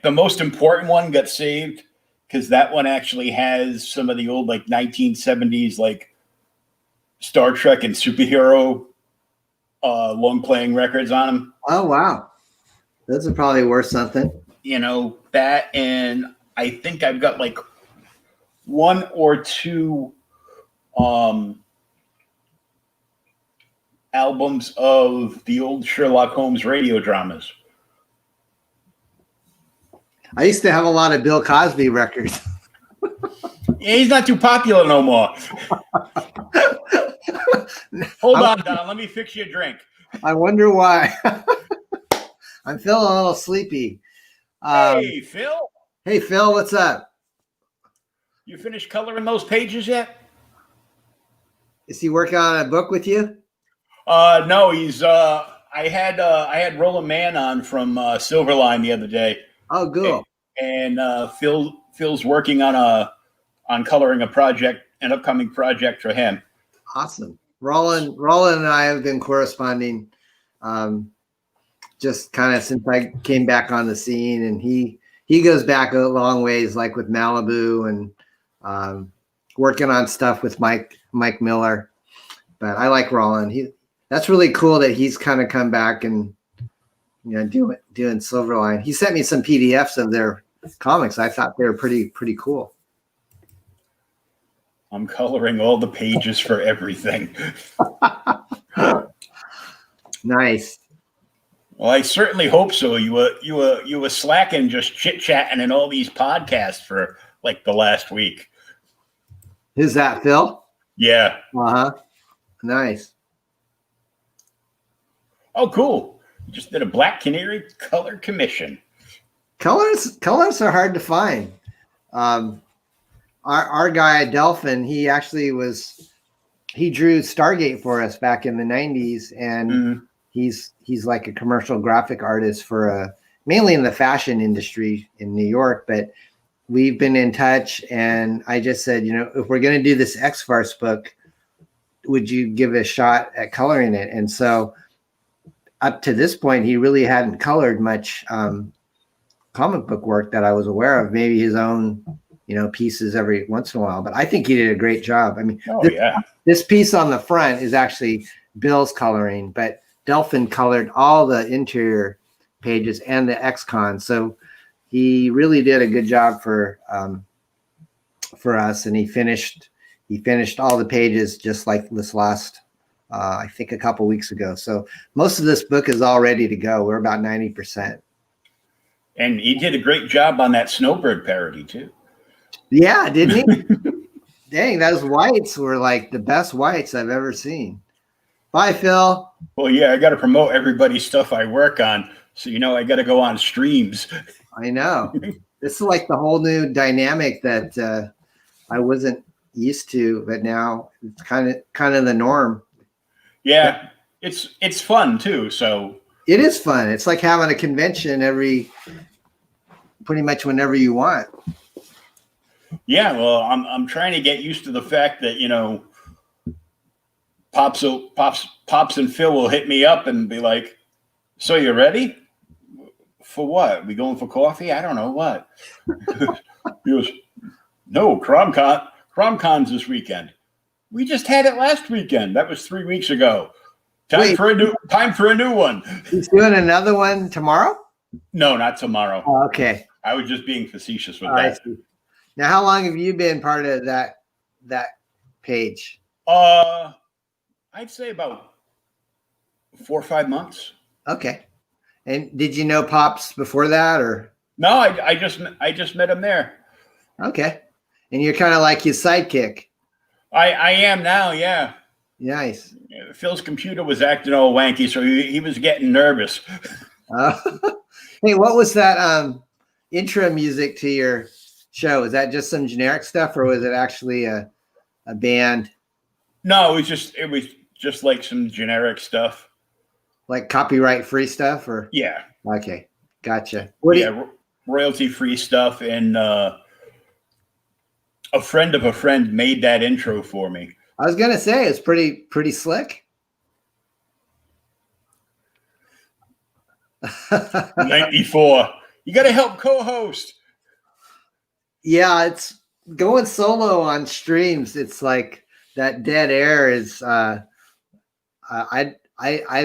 the most important one got saved because that one actually has some of the old 1970s Star Trek and superhero long playing records on them. Oh wow! Those are probably worth something. You know, that, and I think I've got like one or two albums of the old Sherlock Holmes radio dramas. I used to have a lot of Bill Cosby records. Yeah, he's not too popular no more. Hold on, Don. Let me fix you a drink. I wonder why. I'm feeling a little sleepy. Hey, Phil. Hey, Phil, what's up? You finished coloring those pages yet? Is he working on a book with you? No, he's I had Roland Mann on from Silverline the other day. Oh, cool. And Phil's working on coloring an upcoming project for him. Awesome. Roland and I have been corresponding just kind of since I came back on the scene, and he goes back a long ways, like with Malibu and working on stuff with Mike Miller. But I like Roland. That's really cool that he's kind of come back and doing Silverline. He sent me some PDFs of their comics. I thought they were pretty cool. I'm coloring all the pages for everything. Nice. Well, I certainly hope so. You were slacking, just chit chatting in all these podcasts for like the last week. Who's that, Phil? Yeah. Nice. Oh, cool. You just did a Black Canary color commission. Colors are hard to find. Our guy Delphin, he actually drew Stargate for us back in the 90s, and he's like a commercial graphic artist for mainly in the fashion industry in New York. But we've been in touch, and I just said, if we're going to do this X-Farce book, would you give a shot at coloring it? And so up to this point, he really hadn't colored much comic book work that I was aware of, maybe his own pieces every once in a while, but I think he did a great job. I mean, this piece on the front is actually Bill's coloring, but Delphin colored all the interior pages and the X-Con. So he really did a good job for us. And he finished all the pages just like this last, I think a couple weeks ago. So most of this book is all ready to go. We're about 90%. And he did a great job on that Snowbird parody too. Yeah, didn't he? Dang, those whites were like the best whites I've ever seen. Bye, Phil. Well, yeah, I got to promote everybody's stuff I work on. So, I got to go on streams. I know. This is like the whole new dynamic that I wasn't used to, but now it's kind of the norm. Yeah, it's fun too. So it is fun. It's like having a convention pretty much whenever you want. Yeah, well, I'm trying to get used to the fact that Pops and Phil will hit me up and be like, "So you ready? For what? We going for coffee? I don't know what." He goes, "No, CromCon's this weekend. We just had it last weekend. That was 3 weeks ago. Time for a new one." He's doing another one tomorrow? No, not tomorrow. Oh, okay. I was just being facetious with I that. see. Now, how long have you been part of that page? I'd say about 4 or 5 months. Okay. And did you know Pops before that, or? No, I just met him there. Okay. And you're kind of like his sidekick. I am now, yeah. Nice. Phil's computer was acting all wanky, so he was getting nervous. Hey, what was that intro music to your show? Is that just some generic stuff, or was it actually a band? No, it was just like some generic stuff. Like copyright free stuff, or? Yeah. Okay. Gotcha. Royalty free stuff. And a friend of a friend made that intro for me. I was going to say it's pretty slick. 94. You got to help co-host. Yeah, it's going solo on streams. It's like that dead air is. I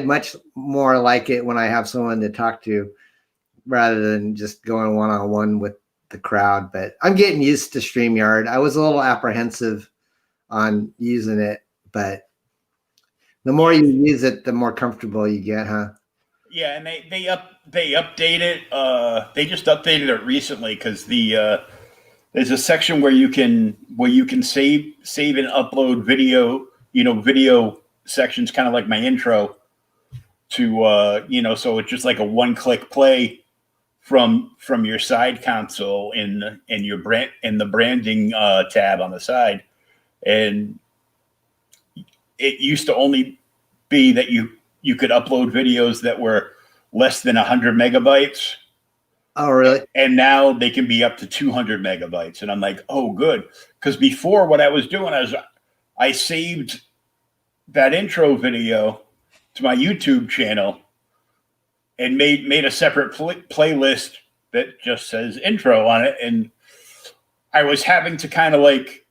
much more like it when I have someone to talk to. rather than just going one-on-one with the crowd. But I'm getting used to StreamYard. I was a little apprehensive on using it, but the more you use it, the more comfortable you get, huh? Yeah, and they update it. They just updated it recently because there's a section where you can save and upload video, video sections, kind of like my intro, to so it's just like a one-click play from your side console in the branding tab on the side. And it used to only be that you could upload videos that were less than 100 megabytes. Oh, really? And now they can be up to 200 megabytes. And I'm like, oh, good. Because before, what I was doing is I saved that intro video to my YouTube channel and made a separate playlist that just says intro on it. And I was having to kind of like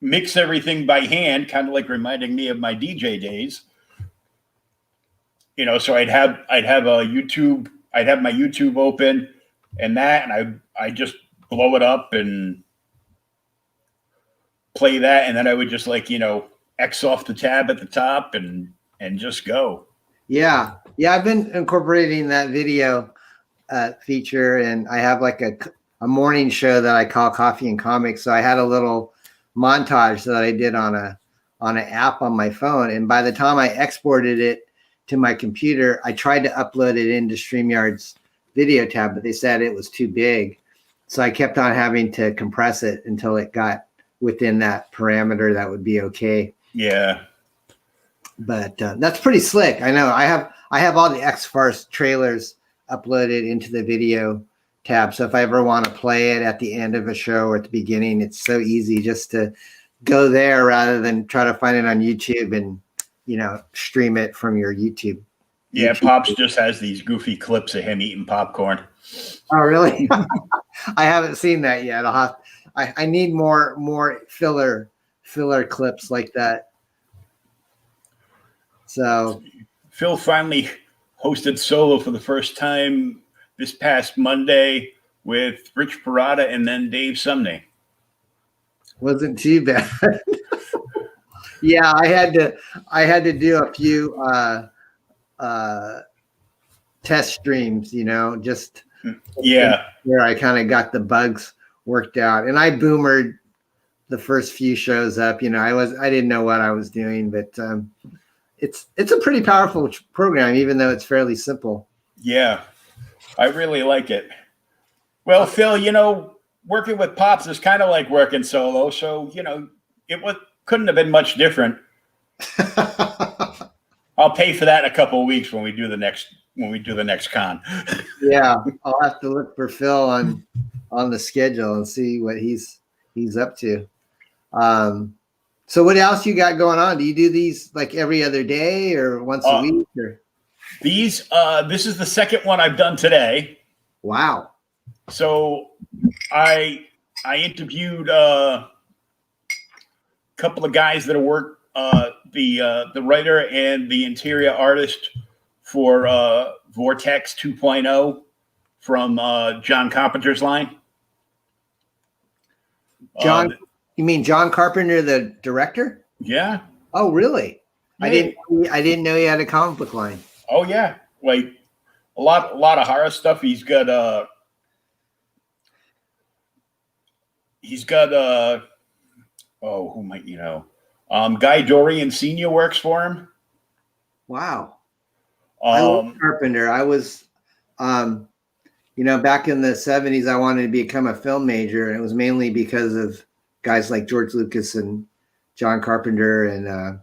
mix everything by hand, kind of like reminding me of my DJ days. So I'd have my YouTube open and I just blow it up and play that, and then I would just X off the tab at the top and just go. Yeah. I've been incorporating that video feature, and I have like a morning show that I call Coffee and Comics. So I had a little montage that I did on an app on my phone, and by the time I exported it to my computer, I tried to upload it into StreamYard's video tab, but they said it was too big. So I kept on having to compress it until it got within that parameter that would be okay. Yeah. But that's pretty slick. I know I have all the X-Farce trailers uploaded into the video tab. So if I ever want to play it at the end of a show or at the beginning, it's so easy just to go there rather than try to find it on YouTube and, stream it from your YouTube. Yeah, Pops just has these goofy clips of him eating popcorn. Oh, really? I haven't seen that yet. I need more filler clips like that. So Phil finally hosted solo for the first time this past Monday with Rich Parada and then Dave Sumney. Wasn't too bad. Yeah, I had to do a few test streams, just where I kind of got the bugs worked out. And I boomered the first few shows up. I didn't know what I was doing, but it's a pretty powerful program, even though it's fairly simple. Yeah, I really like it. Well, Phil, working with Pops is kind of like working solo, so couldn't have been much different. I'll pay for that in a couple of weeks when we do the next con. Yeah, I'll have to look for Phil on the schedule and see what he's up to. So what else you got going on? Do you do these like every other day or once a week? Or? This is the second one I've done today. Wow. So I interviewed a couple of guys that work the writer and the interior artist for Vortex 2.0 from John Carpenter's line. John, you mean John Carpenter, the director? Yeah. Oh, really? Yeah. I didn't know he had a comic book line. Oh yeah, like a lot of horror stuff. He's got who might Guy Dorian Sr. works for him. Wow. I love Carpenter. I was back in the 70s, I wanted to become a film major, and it was mainly because of guys like George Lucas and John Carpenter and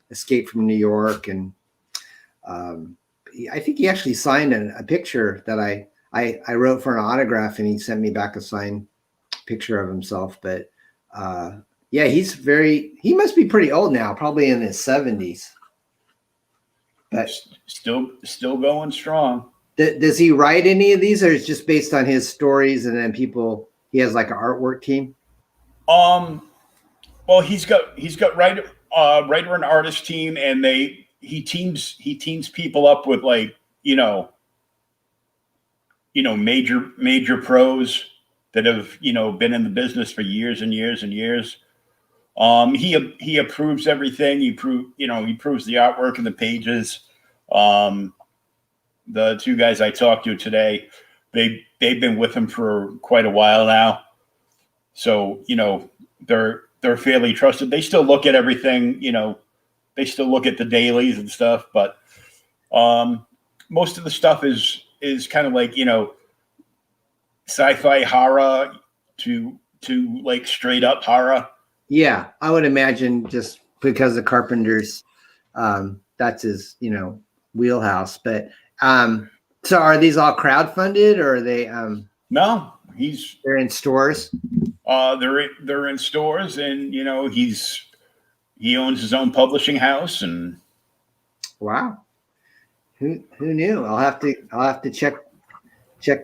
Escape from New York. And I think he actually signed a picture that I wrote for an autograph, and he sent me back a signed picture of himself. But yeah, he must be pretty old now, probably in his 70s. But still going strong. Does he write any of these, or is it just based on his stories and then he has like an artwork team? Well, he's got writer and artist team, and he teams people up with major pros that have, been in the business for years and years and years. He approves everything. He approves the artwork and the pages. The two guys I talked to today, they've been with him for quite a while now. So, they're fairly trusted. They still look at everything, they still look at the dailies and stuff, but most of the stuff is kind of like, sci-fi horror to like straight up horror. Yeah, I would imagine just because the Carpenter's, that's his, wheelhouse. But so are these all crowdfunded, or are they? No, they're in stores. They're in stores, and he owns his own publishing house. And wow, who knew? I'll have to check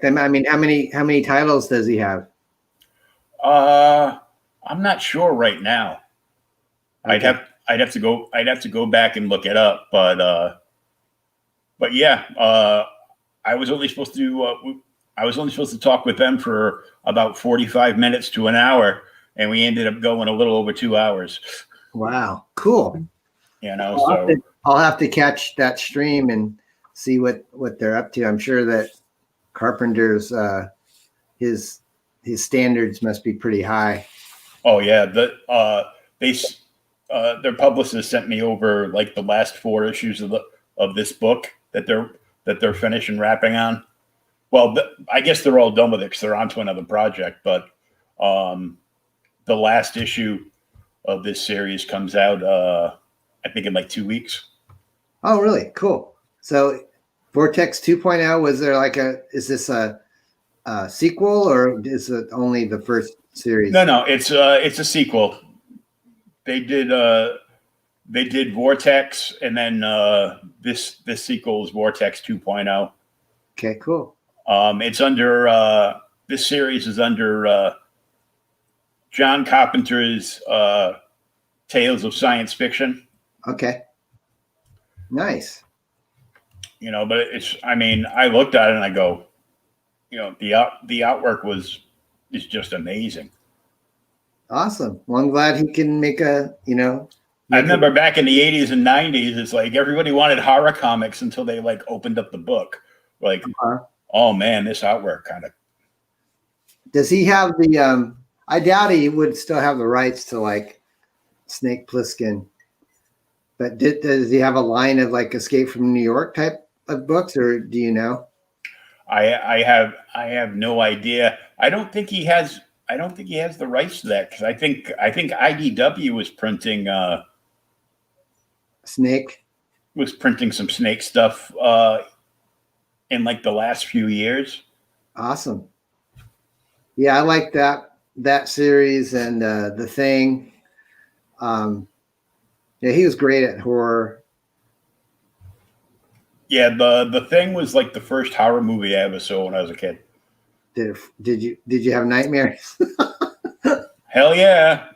them. I mean, how many titles does he have? I'm not sure right now. Okay. I'd have to go back and look it up, but yeah, I was only supposed to talk with them for about 45 minutes to an hour, and we ended up going a little over 2 hours. Wow, cool. I'll have to catch that stream and see what they're up to. I'm sure that Carpenter's his standards must be pretty high. Oh yeah, their publicist sent me over like the last 4 issues of this book that they're finishing wrapping on. Well, I guess they're all done with it because they're on to another project. But the last issue of this series comes out, I think, in like 2 weeks. Oh, really? Cool. So, Vortex 2.0, was there is this a sequel, or is it only the first series? No, it's a sequel. They did Vortex, and then this sequel is Vortex 2.0. Okay, cool. It's under this series is under John Carpenter's Tales of Science Fiction. Okay. Nice. But I looked at it and I go, the artwork is just amazing. Awesome. Well, I'm glad he can make I remember back in the 80s and 90s, it's like everybody wanted horror comics until they like opened up the book. Like, oh man, this artwork kind of. Does he have the? I doubt he would still have the rights to like Snake Plissken. But does he have a line of like Escape from New York type of books, or do you know? I have no idea. I don't think he has the rights to that, because I think IDW was printing some Snake stuff in like the last few years. Awesome. Yeah, I like that series and The Thing. Yeah, he was great at horror. Yeah, the Thing was like the first horror movie I ever saw when I was a kid. Did you have nightmares? Hell yeah.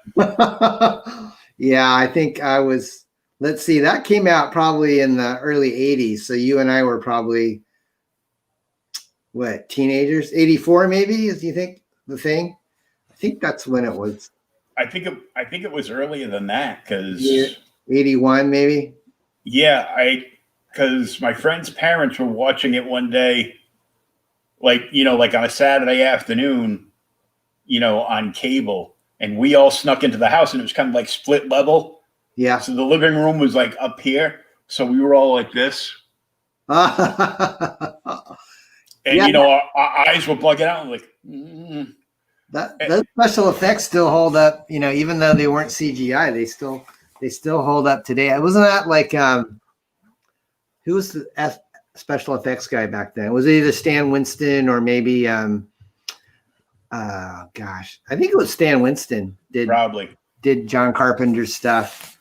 Yeah, I think I was. Let's see, that came out probably in the early 80s. So you and I were probably teenagers? 84 maybe, do you think? The Thing? I think that's when it was. I think it was earlier than that, because 81 maybe. Yeah, because my friend's parents were watching it one day, like on a Saturday afternoon, on cable, and we all snuck into the house, and it was kind of like split level. Yeah. So the living room was like up here, so we were all like this, and our eyes were bugging out, and like. Mm. Those special effects still hold up, even though they weren't CGI, they still hold up today. Wasn't that like who was the special effects guy back then? Was it either Stan Winston or maybe I think it was Stan Winston did John Carpenter's stuff.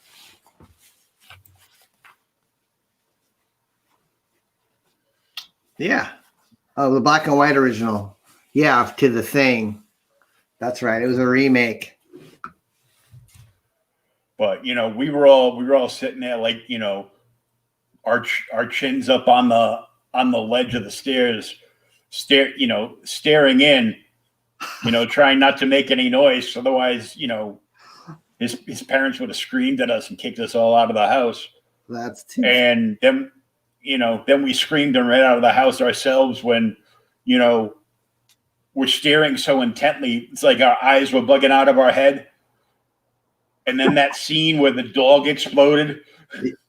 Yeah. Oh, the black and white original. Yeah, to The Thing. That's right. It was a remake. But we were all sitting there like our chins up on the ledge of the stairs, staring in, trying not to make any noise. Otherwise, his parents would have screamed at us and kicked us all out of the house. That's too. And then we screamed and ran out of the house ourselves when, we're staring so intently. It's like our eyes were bugging out of our head. And then that scene where the dog exploded.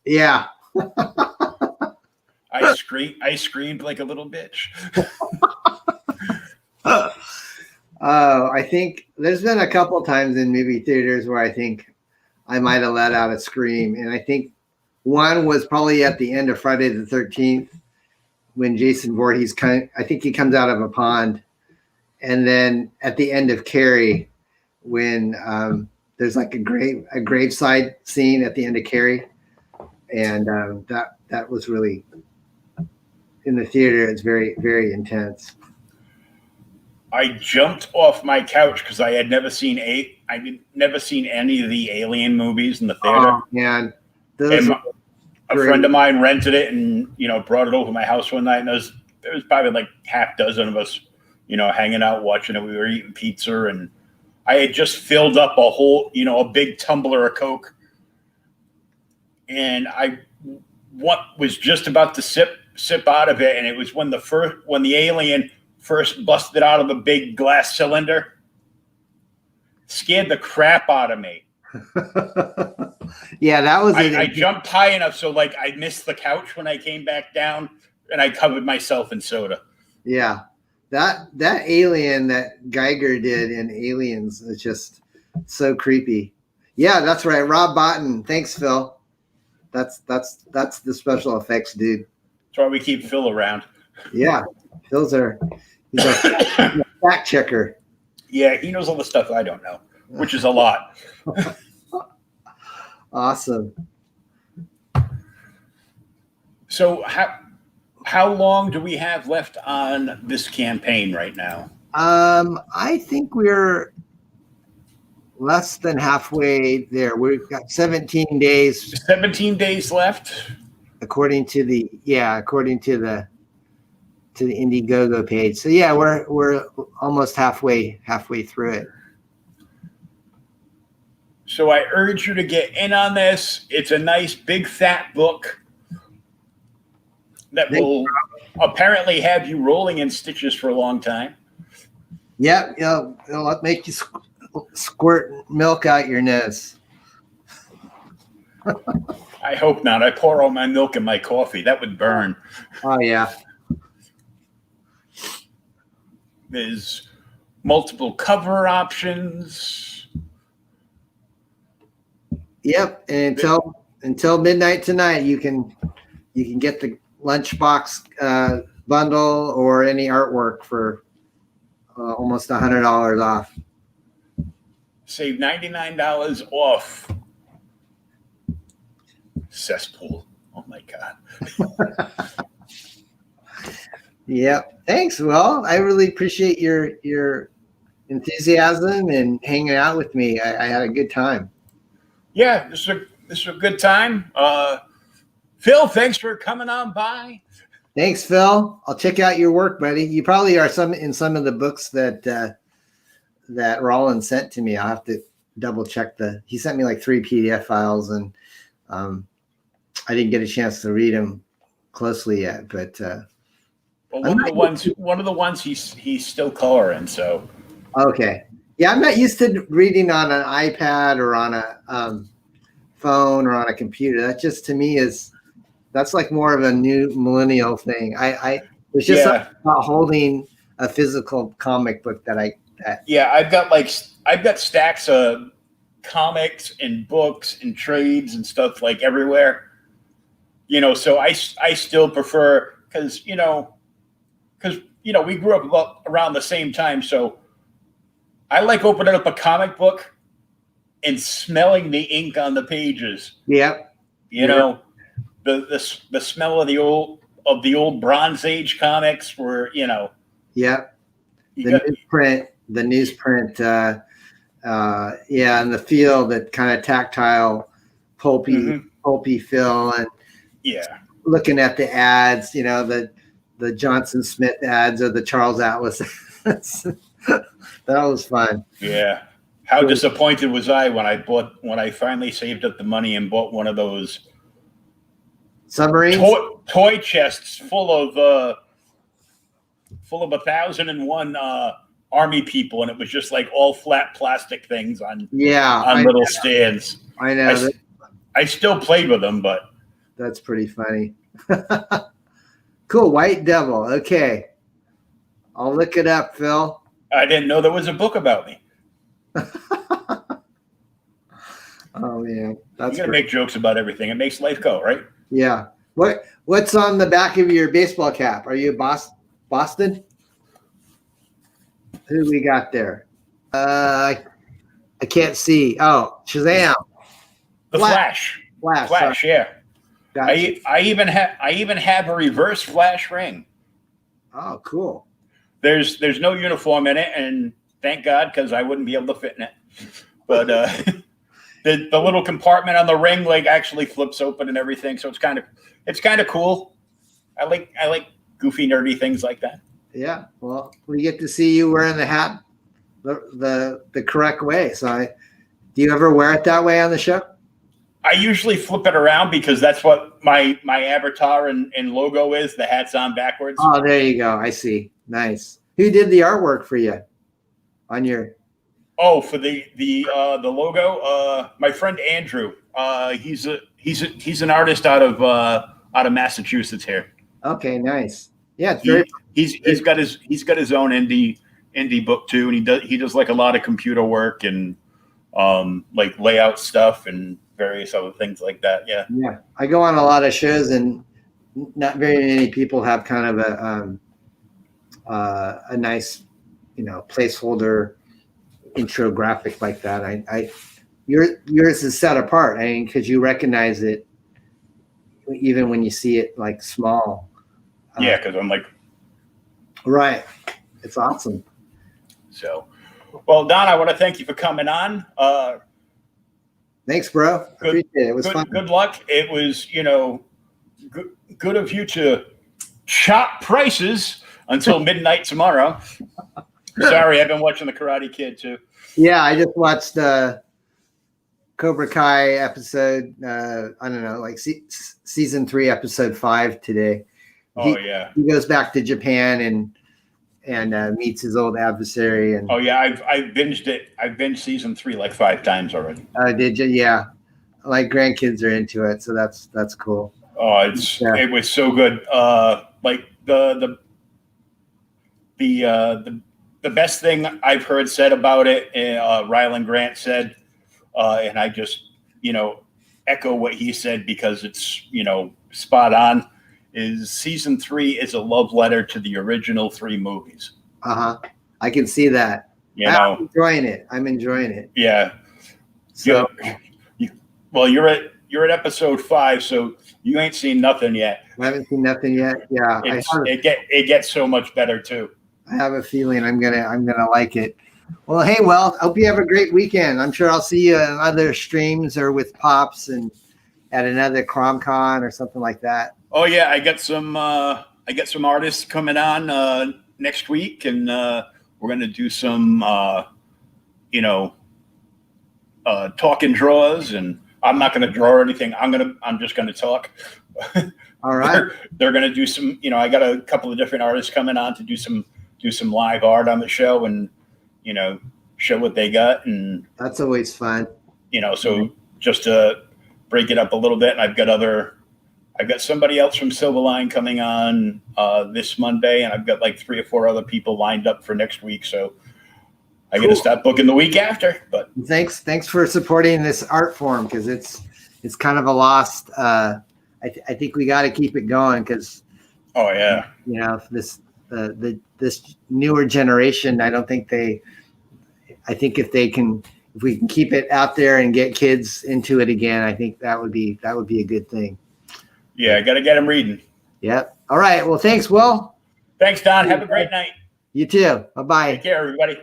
Yeah. I screamed like a little bitch. I think there's been a couple times in movie theaters where I think I might have let out a scream. And I think one was probably at the end of Friday the 13th when Jason Voorhees I think he comes out of a pond. And then at the end of Carrie, when there's like a graveside scene at the end of Carrie. And that was really, in the theater, it's very, very intense. I jumped off my couch because I had never seen any of the Alien movies in the theater. Oh man, a friend of mine rented it and brought it over to my house one night, and there was probably like half dozen of us, hanging out watching it. We were eating pizza, and I had just filled up a whole, a big tumbler of Coke, and I was just about to sip out of it, and it was when the alien first busted out of the big glass cylinder. Scared the crap out of me. Yeah, that was I jumped high enough so like I missed the couch when I came back down, and I covered myself in soda. Yeah, that alien that Geiger did in Aliens is just so creepy. Yeah, that's right. Rob Botton. Thanks, Phil. That's the special effects dude. That's why we keep Phil around. Yeah, he's a fact checker. Yeah, he knows all the stuff I don't know, which is a lot. Awesome. So how long do we have left on this campaign right now? I think we're less than halfway there. We've got 17 days. 17 days left. According to the Indiegogo page. So yeah, we're almost halfway through it. So I urge you to get in on this. It's a nice big fat book that will apparently have you rolling in stitches for a long time. Yeah, it'll make you squirt milk out your nose. I hope not. I pour all my milk in my coffee. That would burn. Oh yeah. There's multiple cover options. Yep, and until midnight tonight, you can get the lunchbox bundle or any artwork for almost $100 off. Save $99 off. Cesspool. Oh my God. Yep. Thanks, Will. I really appreciate your enthusiasm and hanging out with me. I had a good time. Yeah, this is a good time. Phil, thanks for coming on by. Thanks, Phil. I'll check out your work, buddy. You probably are in some of the books that Roland sent to me. I'll have to double check he sent me like 3 PDF files, and I didn't get a chance to read them closely yet. But well, one of the ones he's still coloring. So okay. Yeah, I'm not used to reading on an iPad or on a phone or on a computer. That just to me that's like more of a new millennial thing. It's just something about holding a physical comic book I've got stacks of comics and books and trades and stuff like everywhere. So I still prefer because we grew up around the same time, so I like opening up a comic book and smelling the ink on the pages. Yep. The smell of the old Bronze Age comics where Yep. The newsprint. And the feel, that kind of tactile, pulpy feel, and looking at the ads, the the Johnson Smith ads or the Charles Atlas. That was fun. Yeah. How disappointed was I when I finally saved up the money and bought one of those Submarines? toy chests full of 1,001 army people, and it was just like all flat plastic things on little stands. I know. I still played with them, but that's pretty funny. Cool. White Devil. Okay. I'll look it up, Phil. I didn't know there was a book about me. Oh man, that's you gotta make jokes about everything. It makes life go, right? Yeah. What's on the back of your baseball cap? Are you Boston? Who we got there? I can't see. Oh, Shazam. The Flash. Flash. Yeah. Gotcha. I even have a reverse Flash ring. Oh, cool. There's no uniform in it, and thank God, because I wouldn't be able to fit in it. But the little compartment on the ring like actually flips open and everything, so it's kind of cool. I like goofy, nerdy things like that. Yeah, well, we get to see you wearing the hat the correct way. So, do you ever wear it that way on the show? I usually flip it around because that's what my avatar and logo is. The hat's on backwards. Oh, there you go. I see. Nice. Who did the artwork for you on your? Oh, for the logo, my friend Andrew. He's an artist out of Massachusetts here. Okay, nice. Yeah, it's very. He's got his own indie book too, and he does like a lot of computer work and like layout stuff and various other things like that. Yeah. Yeah, I go on a lot of shows, and not very many people have kind of a nice, placeholder intro graphic like that. Yours is set apart. I mean, because you recognize it even when you see it like small. Yeah, because I'm like, right. It's awesome. So, well, Don, I want to thank you for coming on. Thanks, bro. Appreciate it. It was fun. Good luck. It was, good of you to chop prices until midnight tomorrow. Sorry, I've been watching the Karate Kid too. Yeah, I just watched Cobra Kai episode. I don't know, like season 3, episode 5 today. He goes back to Japan and meets his old adversary. And I've binged it. I've binged season 3 like 5 times already. Did you? Yeah, like grandkids are into it, so that's cool. Oh, it was so good. Like the best thing I've heard said about it, Ryland Grant said, and I just echo what he said because it's spot on. Is season 3 is a love letter to the original 3 movies. I can see that. I'm enjoying it. Yeah. So, you're at episode 5, so you ain't seen nothing yet. I haven't seen nothing yet. Yeah. It gets so much better too. I have a feeling I'm gonna like it. Well, hey, hope you have a great weekend. I'm sure I'll see you on other streams or with Pops and at another CromCon or something like that. Oh yeah, I got some artists coming on next week, and we're gonna do some talk and draws, and I'm not gonna draw anything. I'm just gonna talk. All right. They're gonna do some. I got a couple of different artists coming on to do some live art on the show, and show what they got, and that's always fun. So just to break it up a little bit, and I've got somebody else from Silverline coming on this Monday, and I've got like 3 or 4 other people lined up for next week. So I got to stop booking the week after. But thanks for supporting this art form, because it's kind of a lost. I think we got to keep it going because. Oh yeah. This newer generation, I don't think I think if we can keep it out there and get kids into it again, I think that would be a good thing. Yeah, I got to get them reading. Yep. All right. Well, thanks, Will. Thanks, Don. Have a great night. You too. Bye-bye. Take care, everybody.